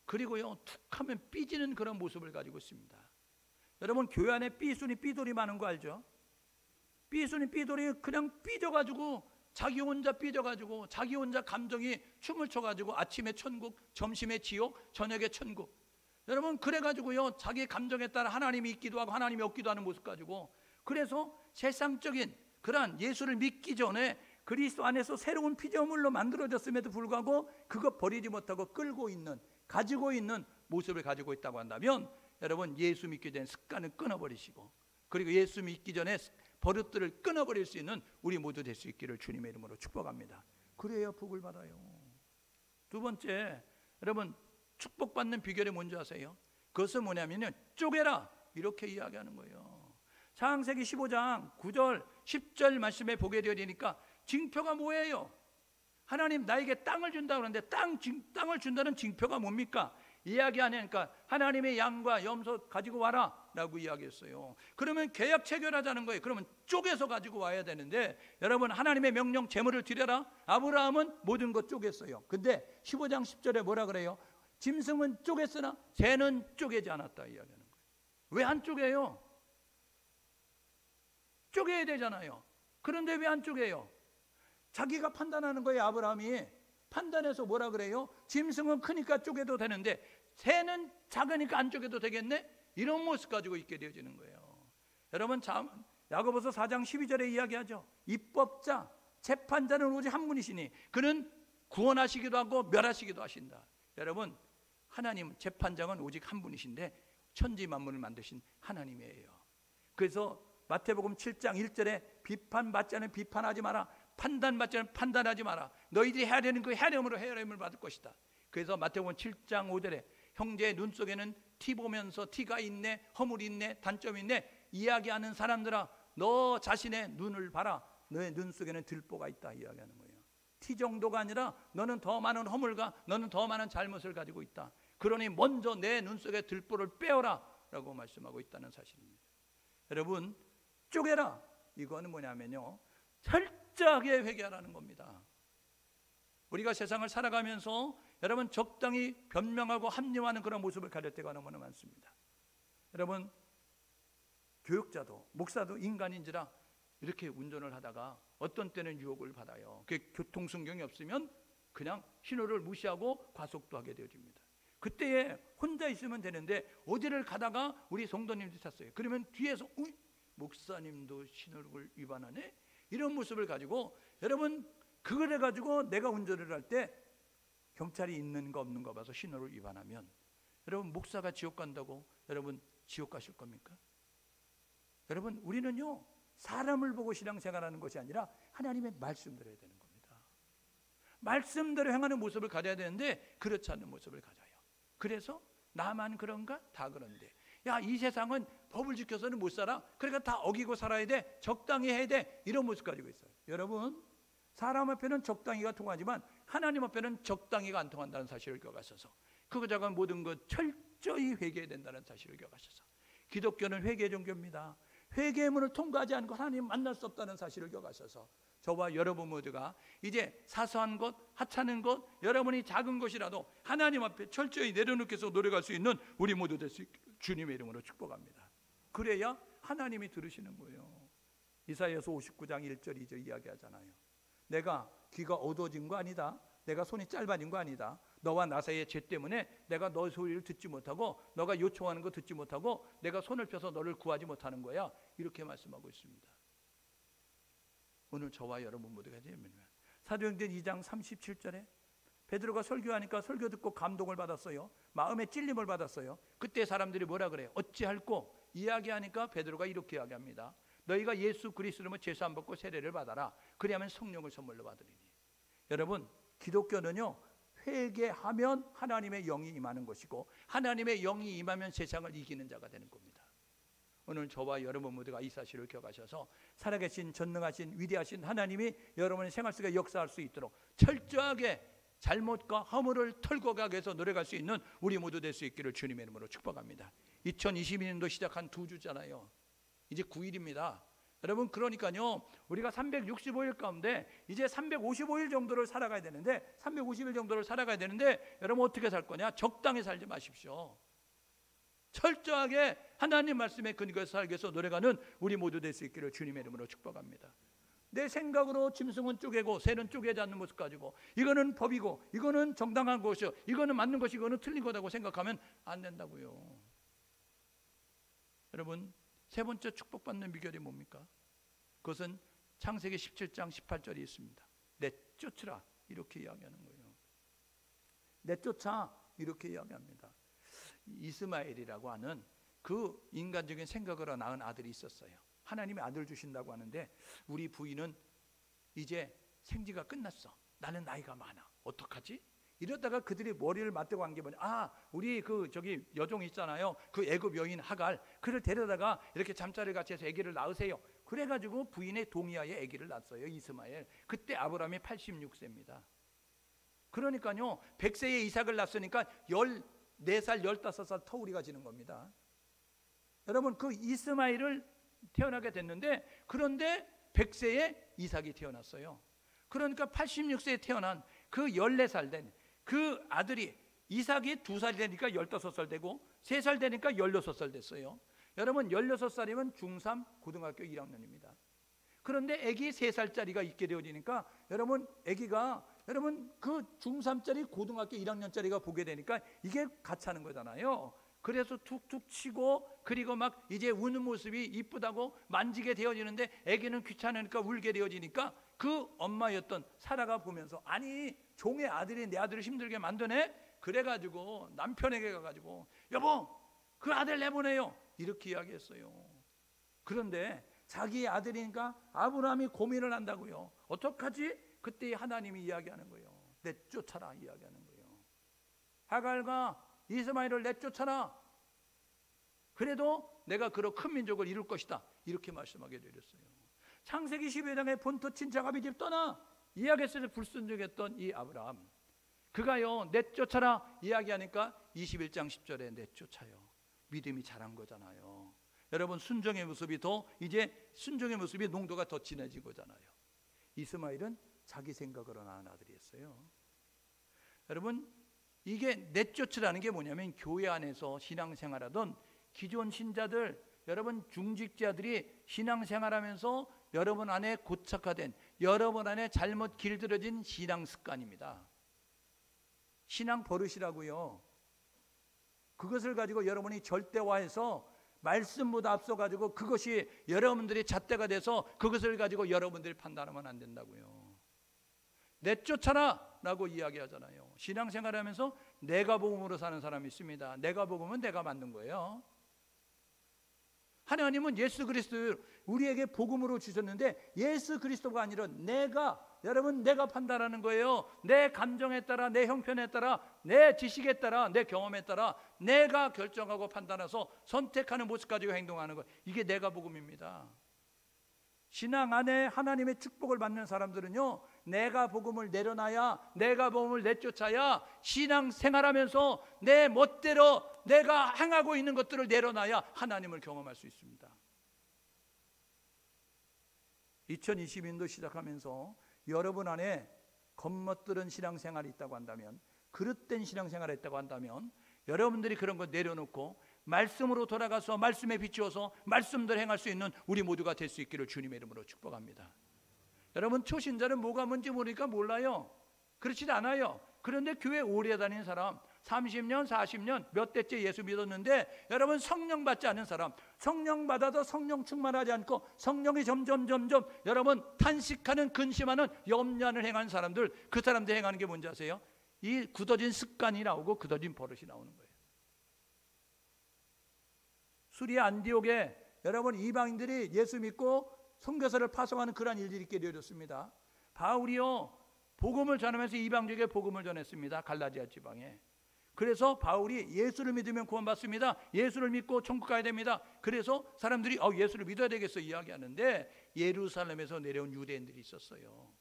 그리고요, 툭하면 삐지는 그런 모습을 가지고 있습니다. 여러분 교회 안에 삐순이 삐돌이 많은 거 알죠? 삐순이 삐돌이 그냥 삐져가지고 자기 혼자 삐져가지고 자기 혼자 감정이 춤을 춰가지고 아침에 천국, 점심에 지옥, 저녁에 천국. 여러분 그래가지고요, 자기 감정에 따라 하나님이 있기도 하고 하나님이 없기도 하는 모습 가지고, 그래서 세상적인 그러한 예수를 믿기 전에 그리스도 안에서 새로운 피조물로 만들어졌음에도 불구하고 그것 버리지 못하고 끌고 있는, 가지고 있는 모습을 가지고 있다고 한다면, 여러분 예수 믿기 전에 습관을 끊어버리시고, 그리고 예수 믿기 전에 버릇들을 끊어버릴 수 있는 우리 모두 될 수 있기를 주님의 이름으로 축복합니다. 그래야 복을 받아요. 두 번째, 여러분 축복받는 비결이 뭔지 아세요? 그것은 뭐냐면요, 쪼개라 이렇게 이야기하는 거예요. 창세기 15장 9절 10절 말씀에 보게 되니까 징표가 뭐예요? 하나님 나에게 땅을 준다고 하는데 땅을 준다는 징표가 뭡니까? 이야기하니까 하나님의 양과 염소 가지고 와라 라고 이야기했어요. 그러면 계약 체결하자는 거예요. 그러면 쪼개서 가지고 와야 되는데, 여러분 하나님의 명령 제물을 드려라. 아브라함은 모든 것 쪼갰어요. 근데 15장 10절에 뭐라 그래요? 짐승은 쪼갰으나 새는 쪼개지 않았다 이야기하는 거예요. 왜 안 쪼개요? 쪼개야 되잖아요. 그런데 왜 안 쪼개요? 자기가 판단하는 거예요. 아브라함이 판단해서 뭐라 그래요? 짐승은 크니까 쪼개도 되는데 새는 작으니까 안 쪼개도 되겠네? 이런 모습 가지고 있게 되어지는 거예요. 여러분 야고보서 4장 12절에 이야기하죠. 입법자, 재판자는 오직 한 분이시니 그는 구원하시기도 하고 멸하시기도 하신다. 여러분 하나님 재판장은 오직 한 분이신데 천지 만물을 만드신 하나님이에요. 그래서 마태복음 7장 1절에 비판받지 않으면 비판하지 마라, 판단받지 않으면 판단하지 마라. 너희들이 해야 되는 그 해렴으로 해렴을 받을 것이다. 그래서 마태복음 7장 5절에 형제의 눈 속에는 티 보면서 티가 있네, 허물이 있네, 단점이 있네 이야기하는 사람들아, 너 자신의 눈을 봐라. 너의 눈 속에는 들보가 있다 이야기하는 거예요. 티 정도가 아니라 너는 더 많은 허물과 너는 더 많은 잘못을 가지고 있다. 그러니 먼저 내 눈 속에 들보를 빼어라 라고 말씀하고 있다는 사실입니다. 여러분 쪼개라, 이거는 뭐냐면요, 철저하게 회개하라는 겁니다. 우리가 세상을 살아가면서 여러분 적당히 변명하고 합리화하는 그런 모습을 가질 때가 너무나 많습니다. 여러분 교육자도 목사도 인간인지라 이렇게 운전을 하다가 어떤 때는 유혹을 받아요. 교통순경이 없으면 그냥 신호를 무시하고 과속도 하게 되어집니다. 그때에 혼자 있으면 되는데 어디를 가다가 우리 성도님들이 탔어요. 그러면 뒤에서 목사님도 신호를 위반하네? 이런 모습을 가지고, 여러분 그걸 해가지고 내가 운전을 할 때 경찰이 있는가 없는가 봐서 신호를 위반하면 여러분 목사가 지옥 간다고 여러분 지옥 가실 겁니까? 여러분 우리는요 사람을 보고 신앙생활하는 것이 아니라 하나님의 말씀대로 해야 되는 겁니다. 말씀대로 행하는 모습을 가져야 되는데 그렇지 않은 모습을 가져요. 그래서 나만 그런가? 다 그런데 야, 이 세상은 법을 지켜서는 못 살아. 그러니까 다 어기고 살아야 돼. 적당히 해야 돼. 이런 모습 가지고 있어요. 여러분, 사람 앞에는 적당히가 통하지만 하나님 앞에는 적당히가 안 통한다는 사실을 기억하셔서, 그거자가 모든 것 철저히 회개해야 된다는 사실을 기억하셔서, 기독교는 회개 종교입니다. 회개의 문을 통과하지 않고 하나님 만날 수 없다는 사실을 기억하셔서, 저와 여러분 모두가 이제 사소한 것, 하찮은 것, 여러분이 작은 것이라도 하나님 앞에 철저히 내려놓고서 노력할 수 있는 우리 모두 될 수 있기를 주님의 이름으로 축복합니다. 그래야 하나님이 들으시는 거예요. 이사야서 59장 1절 2절 이야기하잖아요. 내가 귀가 어두워진 거 아니다. 내가 손이 짧아진 거 아니다. 너와 나 사이의 죄 때문에 내가 너 소리를 듣지 못하고 너가 요청하는 거 듣지 못하고 내가 손을 펴서 너를 구하지 못하는 거야. 이렇게 말씀하고 있습니다. 오늘 저와 여러분 모두가 되면 사도행전 2장 37절에 베드로가 설교하니까 설교 듣고 감동을 받았어요. 마음에 찔림을 받았어요. 그때 사람들이 뭐라 그래요? 어찌할꼬? 이야기하니까 베드로가 이렇게 이야기합니다. 너희가 예수 그리스도로 죄 안 받고 세례를 받아라. 그리하면 성령을 선물로 받으리니. 여러분, 기독교는요, 회개하면 하나님의 영이 임하는 것이고 하나님의 영이 임하면 세상을 이기는 자가 되는 겁니다. 오늘 저와 여러분 모두가 이 사실을 기억하셔서 살아계신 전능하신 위대하신 하나님이 여러분의 생활 속에 역사할 수 있도록 철저하게 잘못과 허물을 털고 가기 위해서 노력할 수 있는 우리 모두 될 수 있기를 주님의 이름으로 축복합니다. 2022년도 시작한 2주잖아요. 이제 9일입니다. 여러분, 그러니까요, 우리가 365일 가운데 이제 355일 정도를 살아가야 되는데, 350일 정도를 살아가야 되는데, 여러분 어떻게 살 거냐? 적당히 살지 마십시오. 철저하게 하나님 말씀에 근거해서 살기 위해서 노력하는 우리 모두 될 수 있기를 주님의 이름으로 축복합니다. 내 생각으로 짐승은 쪼개고 새는 쪼개지 않는 모습 가지고 이거는 법이고 이거는 정당한 것이요, 이거는 맞는 것이 이거는 틀린 거라고 생각하면 안 된다고요. 여러분, 세 번째 축복받는 비결이 뭡니까? 그것은 창세기 17장 18절이 있습니다. 내쫓으라, 이렇게 이야기하는 거예요. 내쫓아, 이렇게 이야기합니다. 이스마엘이라고 하는 그 인간적인 생각으로 낳은 아들이 있었어요. 하나님이 아들 주신다고 하는데 우리 부인은 이제 생지가 끝났어. 나는 나이가 많아. 어떡하지? 이러다가 그들이 머리를 맞대고 한 게 뭐냐? 우리 저기 여종 있잖아요. 그 애굽 여인 하갈, 그를 데려다가 이렇게 잠자리 같이 해서 아기를 낳으세요. 그래가지고 부인의 동의하에 아기를 낳았어요. 이스마엘. 그때 아브라함이 86세입니다. 그러니까요, 100세에 이삭을 낳았으니까 14살, 15살 터울이가 지는 겁니다. 여러분, 그 이스마엘을 태어나게 됐는데, 그런데 100세에 이삭이 태어났어요. 그러니까 86세에 태어난 그 14살 된 그 아들이, 이삭이 2살 되니까 15살 되고 3살 되니까 16살 됐어요. 여러분, 16살이면 중3 고등학교 1학년입니다. 그런데 아기 3살짜리가 있게 되어지니까 여러분, 아기가 여러분 그 중3짜리 고등학교 1학년짜리가 보게 되니까 이게 가차는 거잖아요. 그래서 툭툭 치고, 그리고 막 이제 우는 모습이 이쁘다고 만지게 되어지는데 아기는 귀찮으니까 울게 되어지니까 그 엄마였던 사라가 보면서, 아니 종의 아들이 내 아들을 힘들게 만드네? 그래가지고 남편에게 가가지고 여보, 그 아들 내보내요, 이렇게 이야기했어요. 그런데 자기 아들이니까 아브라함이 고민을 한다고요. 어떡하지? 그때 하나님이 이야기하는 거예요. 내쫓아라, 이야기하는 거예요. 하갈과 이스마엘을 내쫓아라. 그래도 내가 그런 큰 민족을 이룰 것이다, 이렇게 말씀하게 되었어요. 창세기 12장에 본토 친자가 집 떠나 이야기했을 때 불순종했던 이 아브라함, 그가요 내쫓아라 이야기하니까 21장 10절에 내쫓아요. 믿음이 자란 거잖아요. 여러분, 순종의 모습이 이제 순종의 모습이 농도가 더 진해지고잖아요. 이스마엘은 자기 생각으로 낳은 아들이었어요. 여러분, 이게 내쫓으라는 게 뭐냐면, 교회 안에서 신앙생활하던 기존 신자들, 여러분 중직자들이 신앙생활하면서 여러분 안에 고착화된, 여러분 안에 잘못 길들여진 신앙 습관입니다. 신앙 버릇이라고요. 그것을 가지고 여러분이 절대화해서 말씀보다 앞서가지고 그것이 여러분들이 잣대가 돼서 그것을 가지고 여러분들이 판단하면 안 된다고요. 내쫓아라 라고 이야기하잖아요. 신앙생활하면서 내가 복음으로 사는 사람이 있습니다. 내가 복음은 내가 만든 거예요. 하나님은 예수 그리스도를 우리에게 복음으로 주셨는데 예수 그리스도가 아니라 여러분 내가 판단하는 거예요. 내 감정에 따라, 내 형편에 따라, 내 지식에 따라, 내 경험에 따라 내가 결정하고 판단해서 선택하는 모습 가지고 행동하는 거, 이게 내가 복음입니다. 신앙 안에 하나님의 축복을 받는 사람들은요, 내가 복음을 내려놔야, 내가 복음을 내쫓아야, 신앙 생활하면서 내 멋대로 내가 행하고 있는 것들을 내려놔야 하나님을 경험할 수 있습니다. 2022년도 시작하면서 여러분 안에 겉멋들은 신앙생활이 있다고 한다면, 그릇된 신앙생활이 있다고 한다면, 여러분들이 그런 거 내려놓고 말씀으로 돌아가서 말씀에 비추어서 말씀대로 행할 수 있는 우리 모두가 될 수 있기를 주님의 이름으로 축복합니다. 여러분, 초신자는 뭐가 뭔지 모르니까 몰라요. 그렇지 않아요. 그런데 교회 오래 다닌 사람, 30년, 40년 몇 대째 예수 믿었는데, 여러분 성령 받지 않은 사람, 성령 받아도 성령 충만하지 않고 성령이 점점 여러분 탄식하는, 근심하는, 염려하는 행하는 사람들, 그 사람들 행하는 게 뭔지 아세요? 이 굳어진 습관이 나오고 굳어진 버릇이 나오는 거예요. 수리아 안디옥에 여러분 이방인들이 예수 믿고 선교사를 파송하는 그러한 일들이 있게 되어졌습니다. 바울이요, 복음을 전하면서 이방족에게 복음을 전했습니다. 갈라디아 지방에. 그래서 바울이 예수를 믿으면 구원받습니다. 예수를 믿고 천국 가야 됩니다. 그래서 사람들이 예수를 믿어야 되겠어 이야기하는데, 예루살렘에서 내려온 유대인들이 있었어요.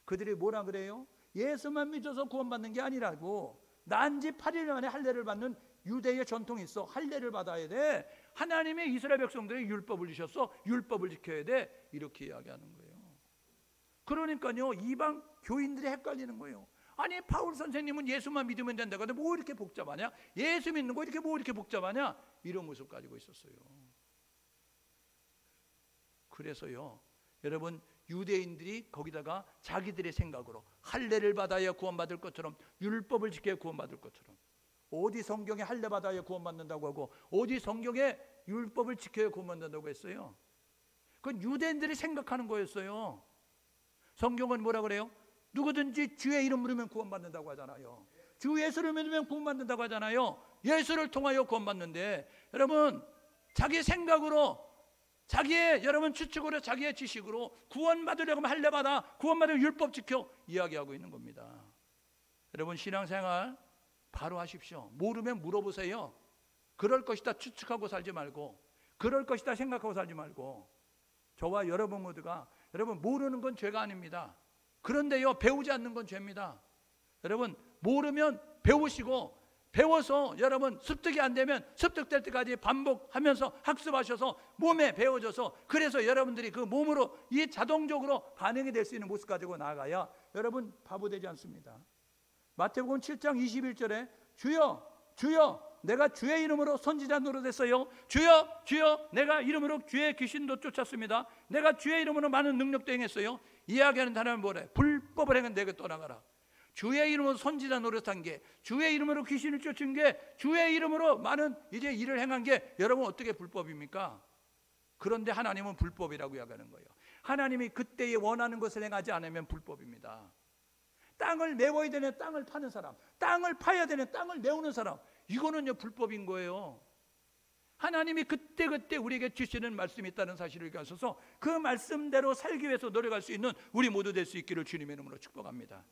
그들이 뭐라 그래요? 예수만 믿어서 구원받는 게 아니라고, 난지 8일 만에 할례를 받는 유대의 전통이 있어. 할례를 받아야 돼. 하나님의 이스라엘 백성들에게 율법을 주셨어. 율법을 지켜야 돼. 이렇게 이야기하는 거예요. 그러니까요, 이방 교인들이 헷갈리는 거예요. 아니, 바울 선생님은 예수만 믿으면 된다고 하는데 뭐 이렇게 복잡하냐? 예수 믿는 거 이렇게 뭐 이렇게 복잡하냐? 이런 모습 가지고 있었어요. 그래서요, 여러분, 유대인들이 거기다가 자기들의 생각으로 할례를 받아야 구원받을 것처럼, 율법을 지켜야 구원받을 것처럼, 어디 성경에 할례 받아야 구원받는다고 하고 어디 성경에 율법을 지켜야 구원받는다고 했어요? 그건 유대인들이 생각하는 거였어요. 성경은 뭐라 그래요? 누구든지 주의 이름 부르면 구원받는다고 하잖아요. 주 예수를 믿으면 구원받는다고 하잖아요. 예수를 통하여 구원받는데, 여러분 자기 생각으로, 자기의 여러분 추측으로, 자기의 지식으로 구원받으려고 하면 할례 받아, 구원받으면 율법 지켜 이야기하고 있는 겁니다. 여러분, 신앙생활 바로 하십시오. 모르면 물어보세요. 그럴 것이다 추측하고 살지 말고, 그럴 것이다 생각하고 살지 말고. 저와 여러분 모두가, 여러분 모르는 건 죄가 아닙니다. 그런데요, 배우지 않는 건 죄입니다. 여러분 모르면 배우시고, 배워서 여러분 습득이 안 되면 습득될 때까지 반복하면서 학습하셔서 몸에 배워져서, 그래서 여러분들이 그 몸으로 이 자동적으로 반응이 될 수 있는 모습 가지고 나아가야 여러분 바보 되지 않습니다. 마태복음 7장 21절에 주여 주여 내가 주의 이름으로 선지자 노릇했어요. 주여 주여 내가 이름으로 주의 귀신도 쫓았습니다. 내가 주의 이름으로 많은 능력도 행했어요. 이야기하는 사람은 뭐래? 불법을 행한 내게 떠나가라. 주의 이름으로 선지자 노릇한 게, 주의 이름으로 귀신을 쫓은 게, 주의 이름으로 많은 이제 일을 행한 게 여러분 어떻게 불법입니까? 그런데 하나님은 불법이라고 이야기하는 거예요. 하나님이 그때에 원하는 것을 행하지 않으면 불법입니다. 땅을 메워야 되는 땅을 파는 사람, 땅을 파야 되는 땅을 메우는 사람, 이거는요 불법인 거예요. 하나님이 그때그때 우리에게 주시는 말씀이 있다는 사실을 가셔서 그 말씀대로 살기 위해서 노력할 수 있는 우리 모두 될 수 있기를 주님의 이름으로 축복합니다.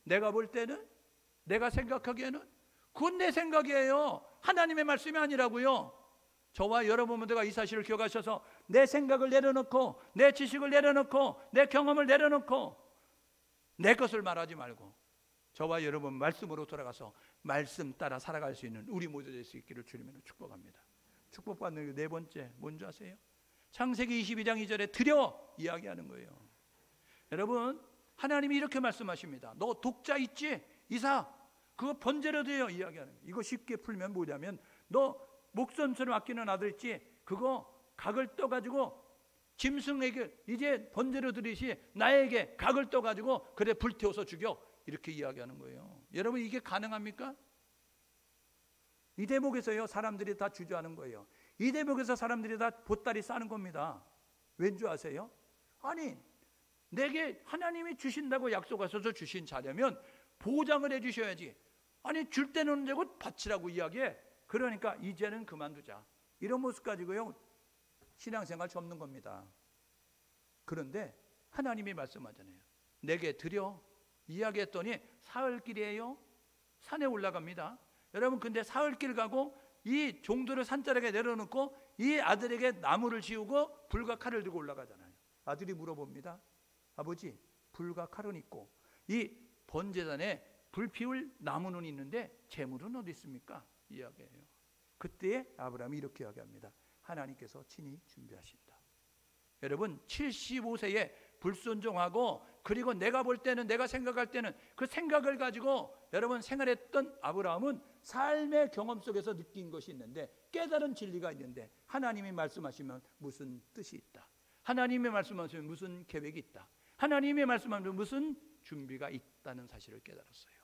내가 볼 때는, 내가 생각하기에는 그건 내 생각이에요. 하나님의 말씀이 아니라고요. 저와 여러분 모두가 이 사실을 기억하셔서 내 생각을 내려놓고, 내 지식을 내려놓고, 내 경험을 내려놓고 내 것을 말하지 말고 저와 여러분 말씀으로 돌아가서 말씀 따라 살아갈 수 있는 우리 모두 될 수 있기를 주님으로 축복합니다. 축복받는 네 번째 뭔지 아세요? 창세기 22장 2절에 드려 이야기하는 거예요. 여러분, 하나님이 이렇게 말씀하십니다. 너 독자 있지? 이삭, 그거 번제로 드려 이야기하는 거예요. 이거 쉽게 풀면 뭐냐면, 너 목선처럼 아끼는 아들 있지? 그거 각을 떠가지고 짐승에게 이제 번제로 드리시 나에게 각을 떠가지고 그래 불태워서 죽여, 이렇게 이야기하는 거예요. 여러분, 이게 가능합니까? 이 대목에서요 사람들이 다 주저하는 거예요. 이 대목에서 사람들이 다 보따리 싸는 겁니다. 왠 줄 아세요? 아니, 내게 하나님이 주신다고 약속하셔서 주신 자려면 보장을 해 주셔야지. 아니, 줄 때는 되고 바치라고 이야기해. 그러니까 이제는 그만두자, 이런 모습 가지고요 신앙생활 접는 겁니다. 그런데 하나님이 말씀하잖아요. 내게 드려. 이야기했더니 사흘길이에요. 산에 올라갑니다. 여러분, 근데 사흘길 가고 이 종들을 산자락에 내려놓고 이 아들에게 나무를 지우고 불과 칼을 들고 올라가잖아요. 아들이 물어봅니다. 아버지, 불과 칼은 있고 이 번제단에 불 피울 나무는 있는데 재물은 어디 있습니까? 이야기해요. 그때에 아브라함이 이렇게 이야기합니다. 하나님께서 친히 준비하신다. 여러분, 75세에 불순종하고, 그리고 내가 볼 때는, 내가 생각할 때는 그 생각을 가지고 여러분 생활했던 아브라함은 삶의 경험 속에서 느낀 것이 있는데, 깨달은 진리가 있는데, 하나님이 말씀하시면 무슨 뜻이 있다, 하나님이 말씀하시면 무슨 계획이 있다, 하나님이 말씀하시면 무슨 준비가 있다는 사실을 깨달았어요.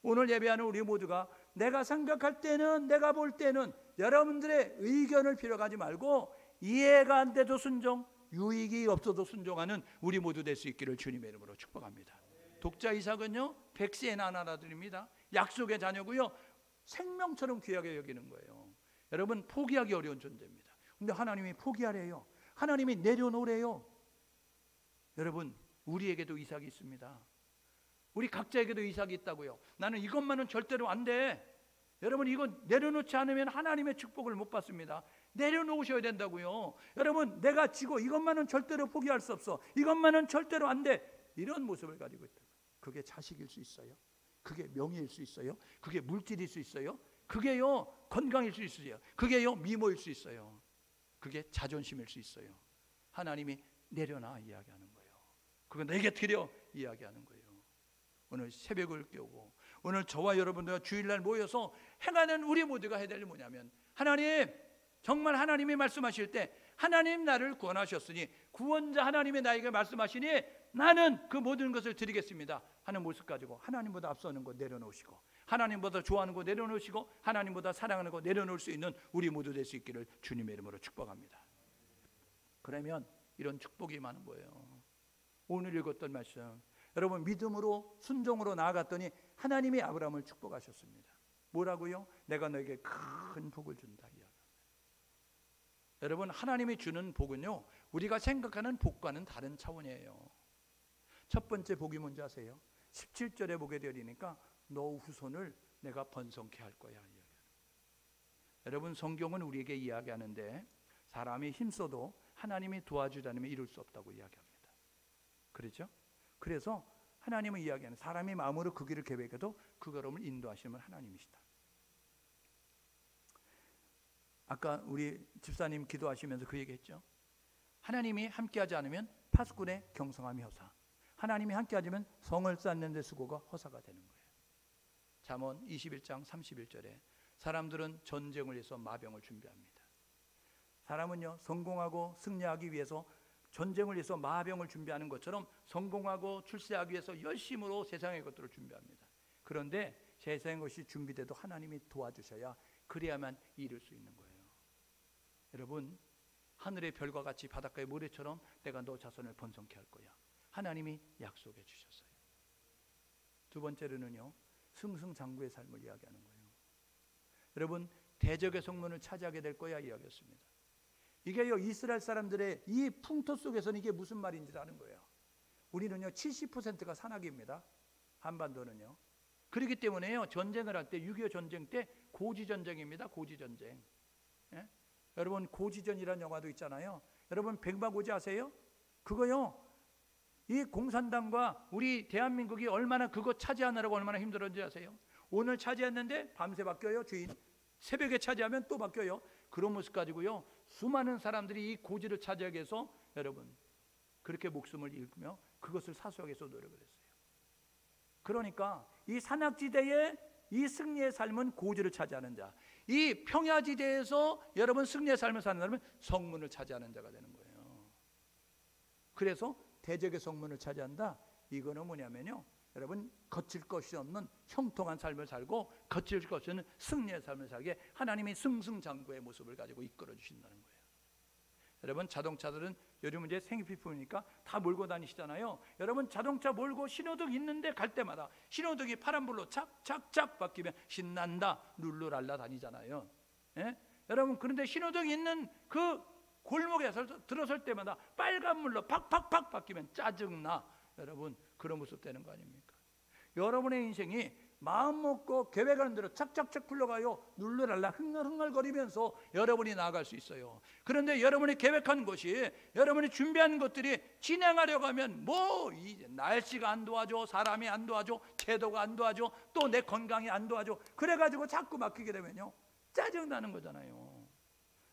오늘 예배하는 우리 모두가 내가 생각할 때는, 내가 볼 때는 여러분들의 의견을 필요하지 말고 이해가 안 돼도 순종, 유익이 없어도 순종하는 우리 모두 될 수 있기를 주님의 이름으로 축복합니다. 독자 이삭은요, 백세의 난 아들입니다. 약속의 자녀고요, 생명처럼 귀하게 여기는 거예요. 여러분, 포기하기 어려운 존재입니다. 근데 하나님이 포기하래요. 하나님이 내려놓으래요. 여러분, 우리에게도 이삭이 있습니다. 우리 각자에게도 이삭이 있다고요. 나는 이것만은 절대로 안 돼. 여러분, 이거 내려놓지 않으면 하나님의 축복을 못 받습니다. 내려놓으셔야 된다고요. 여러분, 내가 지고 이것만은 절대로 포기할 수 없어, 이것만은 절대로 안 돼, 이런 모습을 가지고 있다. 그게 자식일 수 있어요. 그게 명예일 수 있어요. 그게 물질일 수 있어요. 그게요 건강일 수 있어요. 그게요 미모일 수 있어요. 그게 자존심일 수 있어요. 하나님이 내려놔 이야기하는 거예요. 그거 내게 드려 이야기하는 거예요. 오늘 새벽을 깨우고 오늘 저와 여러분들과 주일날 모여서 행하는 우리 모두가 해야 될 일이 뭐냐면, 하나님, 정말 하나님이 말씀하실 때 하나님 나를 구원하셨으니 구원자 하나님이 나에게 말씀하시니 나는 그 모든 것을 드리겠습니다 하는 모습 가지고 하나님보다 앞서는 거 내려놓으시고, 하나님보다 좋아하는 거 내려놓으시고, 하나님보다 사랑하는 거 내려놓을 수 있는 우리 모두 될 수 있기를 주님의 이름으로 축복합니다. 그러면 이런 축복이 많은 거예요. 오늘 읽었던 말씀, 여러분, 믿음으로 순종으로 나아갔더니 하나님이 아브라함을 축복하셨습니다. 뭐라고요? 내가 너에게 큰 복을 준다 이야기합니다. 여러분, 하나님이 주는 복은요, 우리가 생각하는 복과는 다른 차원이에요. 첫 번째 복이 뭔지 아세요? 17절에 보게 되니까 너 후손을 내가 번성케 할 거야 이야기합니다. 여러분, 성경은 우리에게 이야기하는데 사람이 힘써도 하나님이 도와주지 않으면 이룰 수 없다고 이야기합니다. 그렇죠? 그래서 하나님은 이야기하는, 사람이 마음으로 그 길을 계획해도 그 걸음을 인도하시는 하나님이시다. 아까 우리 집사님 기도하시면서 그 얘기했죠. 하나님이 함께하지 않으면 파수꾼의 경성함이 허사, 하나님이 함께하지만 성을 쌓는 데 수고가 허사가 되는 거예요. 잠언 21장 31절에 사람들은 전쟁을 위해서 마병을 준비합니다. 사람은요, 성공하고 승리하기 위해서 전쟁을 위해서 마병을 준비하는 것처럼 성공하고 출세하기 위해서 열심으로 세상의 것들을 준비합니다. 그런데 세상의 것이 준비돼도 하나님이 도와주셔야, 그래야만 이룰 수 있는 거예요. 여러분, 하늘의 별과 같이 바닷가의 모래처럼 내가 너 자손을 번성케 할 거야, 하나님이 약속해 주셨어요. 두 번째로는요, 승승장구의 삶을 이야기하는 거예요. 여러분, 대적의 성문을 차지하게 될 거야 이야기했습니다. 이게요, 이스라엘 사람들의 이 풍토 속에서는 이게 무슨 말인지 아는 거예요. 우리는요 70%가 산악입니다. 한반도는요. 그렇기 때문에요, 전쟁을 할 때 6.25 전쟁 때 고지전쟁입니다. 고지전쟁. 예? 여러분, 고지전이라는 영화도 있잖아요. 여러분, 백마고지 아세요? 그거요, 이 공산당과 우리 대한민국이 얼마나 그거 차지하느라고 얼마나 힘들었는지 아세요? 오늘 차지했는데 밤새 바뀌어요. 주인 새벽에 차지하면 또 바뀌어요. 그런 모습 가지고요, 수많은 사람들이 이 고지를 차지하기 위해서 여러분 그렇게 목숨을 잃으며 그것을 사수하기 위해서 노력을 했어요. 그러니까 이 산악지대의 이 승리의 삶은 고지를 차지하는 자, 이 평야지대에서 여러분 승리의 삶을 사는 사람은 성문을 차지하는 자가 되는 거예요. 그래서 대적의 성문을 차지한다, 이거는 뭐냐면요, 여러분 거칠 것이 없는 형통한 삶을 살고 거칠 것이 없는 승리의 삶을 살게 하나님이 승승장구의 모습을 가지고 이끌어 주신다는 거예요. 여러분, 자동차들은 요즘 이제 생필품이니까 다 몰고 다니시잖아요. 여러분, 자동차 몰고 신호등 있는데 갈 때마다 신호등이 파란불로 착착착 바뀌면 신난다 룰루랄라 다니잖아요. 예? 여러분, 그런데 신호등 있는 그 골목에 들어설 때마다 빨간 물로 팍팍팍 바뀌면 짜증나. 여러분, 그런 모습 되는 거 아닙니까? 여러분의 인생이 마음 먹고 계획하는 대로 착착착 굴러가요. 눌러랄라 흥얼흥얼거리면서 여러분이 나아갈 수 있어요. 그런데 여러분이 계획한 것이, 여러분이 준비한 것들이 진행하려고 하면 이 날씨가 안 도와줘, 사람이 안 도와줘, 제도가 안 도와줘, 또 내 건강이 안 도와줘, 그래가지고 자꾸 막히게 되면요, 짜증나는 거잖아요.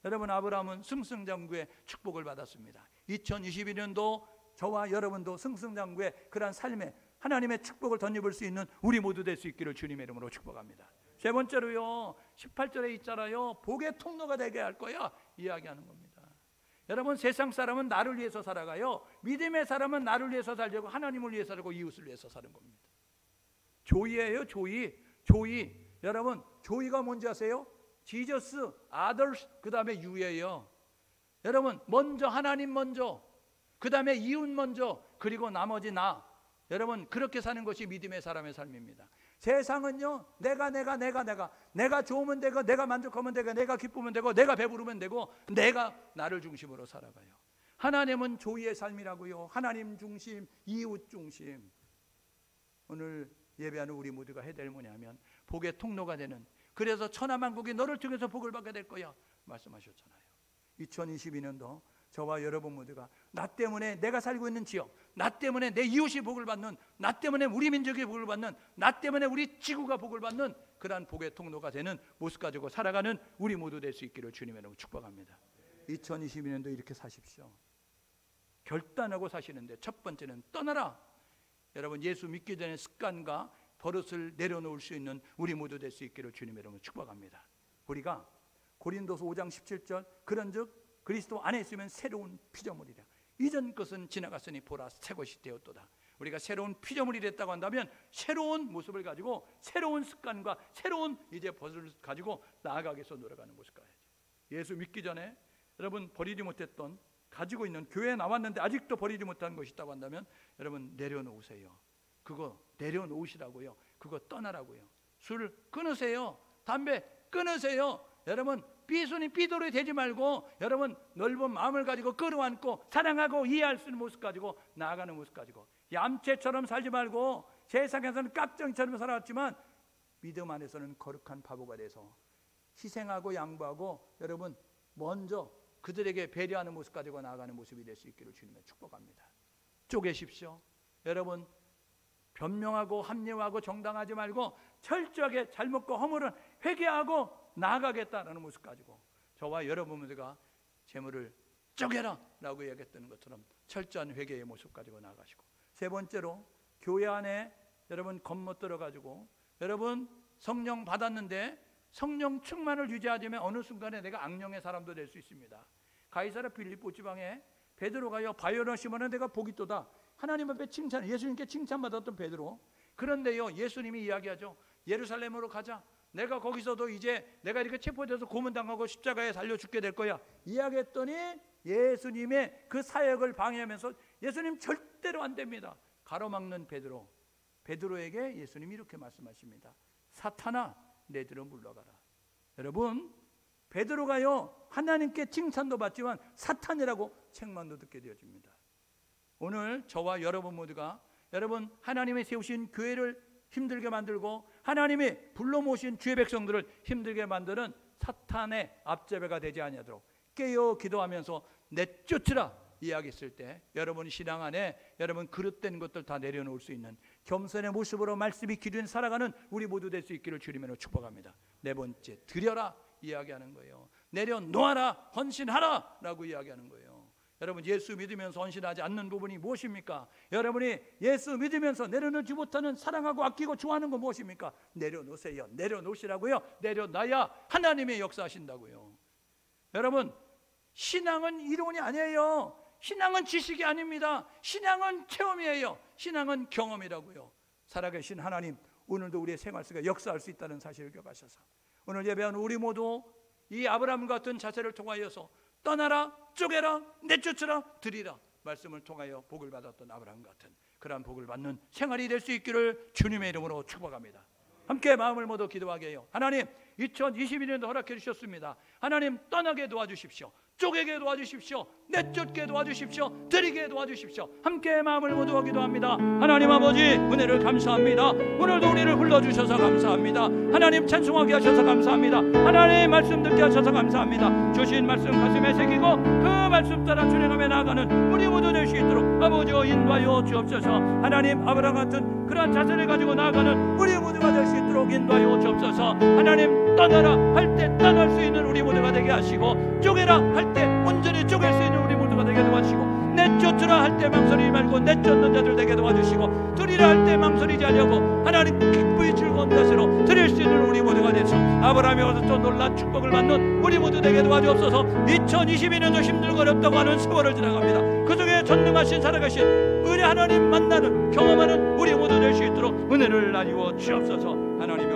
여러분, 아브라함은 승승장구의 축복을 받았습니다. 2022년도 저와 여러분도 승승장구의 그러한 삶에 하나님의 축복을 덧입을 수 있는 우리 모두 될 수 있기를 주님의 이름으로 축복합니다. 세 번째로요, 18절에 있잖아요, 복의 통로가 되게 할 거야 이야기하는 겁니다. 여러분, 세상 사람은 나를 위해서 살아가요. 믿음의 사람은 나를 위해서 살려고, 하나님을 위해서 살고 이웃을 위해서 사는 겁니다. 조이예요. 조이. 여러분, 조이가 뭔지 아세요? 지저스, 아더스, 그 다음에 유예요. 여러분, 먼저 하나님 먼저, 그 다음에 이웃 먼저, 그리고 나머지 나. 여러분, 그렇게 사는 것이 믿음의 사람의 삶입니다. 세상은요, 내가 좋으면 되고, 내가 만족하면 되고, 내가 기쁘면 되고, 내가 배부르면 되고, 내가 나를 중심으로 살아가요. 하나님은 조이의 삶이라고요. 하나님 중심, 이웃 중심. 오늘 예배하는 우리 모두가 해야 될 뭐냐면 복의 통로가 되는, 그래서 천하만국이 너를 통해서 복을 받게 될 거야 말씀하셨잖아요. 2022년도 저와 여러분 모두가 나 때문에 내가 살고 있는 지역, 나 때문에 내 이웃이 복을 받는, 나 때문에 우리 민족이 복을 받는, 나 때문에 우리 지구가 복을 받는 그러한 복의 통로가 되는 모습 가지고 살아가는 우리 모두 될 수 있기를 주님의 이름으로 축복합니다. 2022년도 이렇게 사십시오. 결단하고 사시는데 첫 번째는 떠나라. 여러분, 예수 믿기 전에 습관과 버릇을 내려놓을 수 있는 우리 모두 될 수 있기를 주님의 이름으로 축복합니다. 우리가 고린도서 5장 17절, 그런즉 그리스도 안에 있으면 새로운 피조물이라. 이전 것은 지나갔으니 보라 새 것이 되었도다. 우리가 새로운 피조물이 됐다고 한다면 새로운 모습을 가지고, 새로운 습관과 새로운 이제 버릇을 가지고 나아가기 위해서 노력하는 모습 가야죠. 예수 믿기 전에 여러분 버리지 못했던, 가지고 있는, 교회에 나왔는데 아직도 버리지 못한 것이 있다고 한다면 여러분 내려놓으세요. 그거 내려놓으시라고요. 그거 떠나라고요. 술 끊으세요. 담배 끊으세요. 여러분, 삐순이 삐돌이 되지 말고, 여러분 넓은 마음을 가지고 끌어안고 사랑하고 이해할 수 있는 모습 가지고 나아가는 모습 가지고, 얌체처럼 살지 말고, 세상에서는 깍정이처럼 살아왔지만 믿음 안에서는 거룩한 바보가 돼서 희생하고 양보하고, 여러분 먼저 그들에게 배려하는 모습 가지고 나아가는 모습이 될 수 있기를 주님의 축복합니다. 쪼개십시오. 여러분, 변명하고 합리화하고 정당하지 말고 철저하게 잘못과 허물은 회개하고 나아가겠다라는 모습 가지고, 저와 여러분들과 재물을 쪼개라 라고 이야기했던 것처럼 철저한 회개의 모습 가지고 나아가시고, 세 번째로 교회 안에 여러분 겉멋 들어가지고, 여러분 성령 받았는데 성령 충만을 유지하자면 어느 순간에 내가 악령의 사람도 될 수 있습니다. 가이사랴 빌립보 지방에 베드로가요, 바요나 시몬은 내가 복이 있도다. 하나님 앞에 칭찬, 예수님께 칭찬받았던 베드로. 그런데요, 예수님이 이야기하죠. 예루살렘으로 가자. 내가 거기서도 이제 내가 이렇게 체포돼서 고문당하고 십자가에 달려 죽게 될 거야 이야기했더니, 예수님의 그 사역을 방해하면서 예수님 절대로 안 됩니다. 가로막는 베드로에게 예수님이 이렇게 말씀하십니다. 사탄아, 내 뒤로 물러가라. 여러분, 베드로가요 하나님께 칭찬도 받지만 사탄이라고 책망도 듣게 되어집니다. 오늘 저와 여러분 모두가, 여러분 하나님이 세우신 교회를 힘들게 만들고 하나님이 불러 모신 주의 백성들을 힘들게 만드는 사탄의 앞제배가 되지 아니하도록 깨어 기도하면서 내쫓으라 이야기했을 때, 여러분 신앙 안에 여러분 그릇된 것들 다 내려놓을 수 있는 겸손의 모습으로 말씀이 기준 살아가는 우리 모두 될 수 있기를 주님으로 축복합니다. 네 번째, 드려라 이야기하는 거예요. 내려놓아라, 헌신하라 라고 이야기하는 거예요. 여러분, 예수 믿으면서 헌신하지 않는 부분이 무엇입니까? 여러분이 예수 믿으면서 내려놓지 못하는, 사랑하고 아끼고 좋아하는 건 무엇입니까? 내려놓으세요. 내려놓으시라고요. 내려놔야 하나님의 역사하신다고요. 여러분, 신앙은 이론이 아니에요. 신앙은 지식이 아닙니다. 신앙은 체험이에요. 신앙은 경험이라고요. 살아계신 하나님, 오늘도 우리의 생활 속에 역사할 수 있다는 사실을 기억하셔서 오늘 예배하는 우리 모두 이 아브라함 같은 자세를 통하여서 떠나라, 쪼개라, 내쫓으라, 드리라 말씀을 통하여 복을 받았던 아브라함 같은 그러한 복을 받는 생활이 될 수 있기를 주님의 이름으로 축복합니다. 함께 마음을 모두 기도하게 해요. 하나님, 2022년도 허락해 주셨습니다. 하나님, 떠나게 도와주십시오. 쪼개게 도와주십시오. 내쫓게 도와주십시오. 드리게 도와주십시오. 함께 마음을 모두 기도합니다. 하나님 아버지, 은혜를 감사합니다. 오늘도 우리를 불러주셔서 감사합니다. 하나님 찬송하게 하셔서 감사합니다. 하나님 말씀 듣게 하셔서 감사합니다. 주신 말씀 가슴에 새기고 그 말씀 따라 준행하며 나아가는 우리 모두 될 수 있도록 아버지여 인도하여 주옵소서. 하나님 아브라함 같은 그러한 자세를 가지고 나아가는 우리 모두가 될 수 있도록 인도하여 주옵소서. 하나님 떠나라 할 때 떠날 수 있는 우리 모두가 되게 하시고, 쪼개라 할 때 온전히 쪼갤 수 있는 우리 모두가 되게 도와주시고, 내쫓으라 할 때 망설이지 말고 내쫓는 자들 되게 도와주시고, 드리라 할 때 망설이지 않으려고 하나님 기쁘이 즐거운 자세로 드릴 수 있는 우리 모두가 되서 아브라함이 얻었던 놀라운 축복을 받는 우리 모두 되게 도와주옵소서. 2022년도 힘들고 어렵다고 하는 세월을 지나갑니다. 그 중에 전능하신 살아가신 은혜 하나님 만나는 경험하는 우리 모두 될 수 있도록 은혜를 나뉘어 주옵소서. 하나님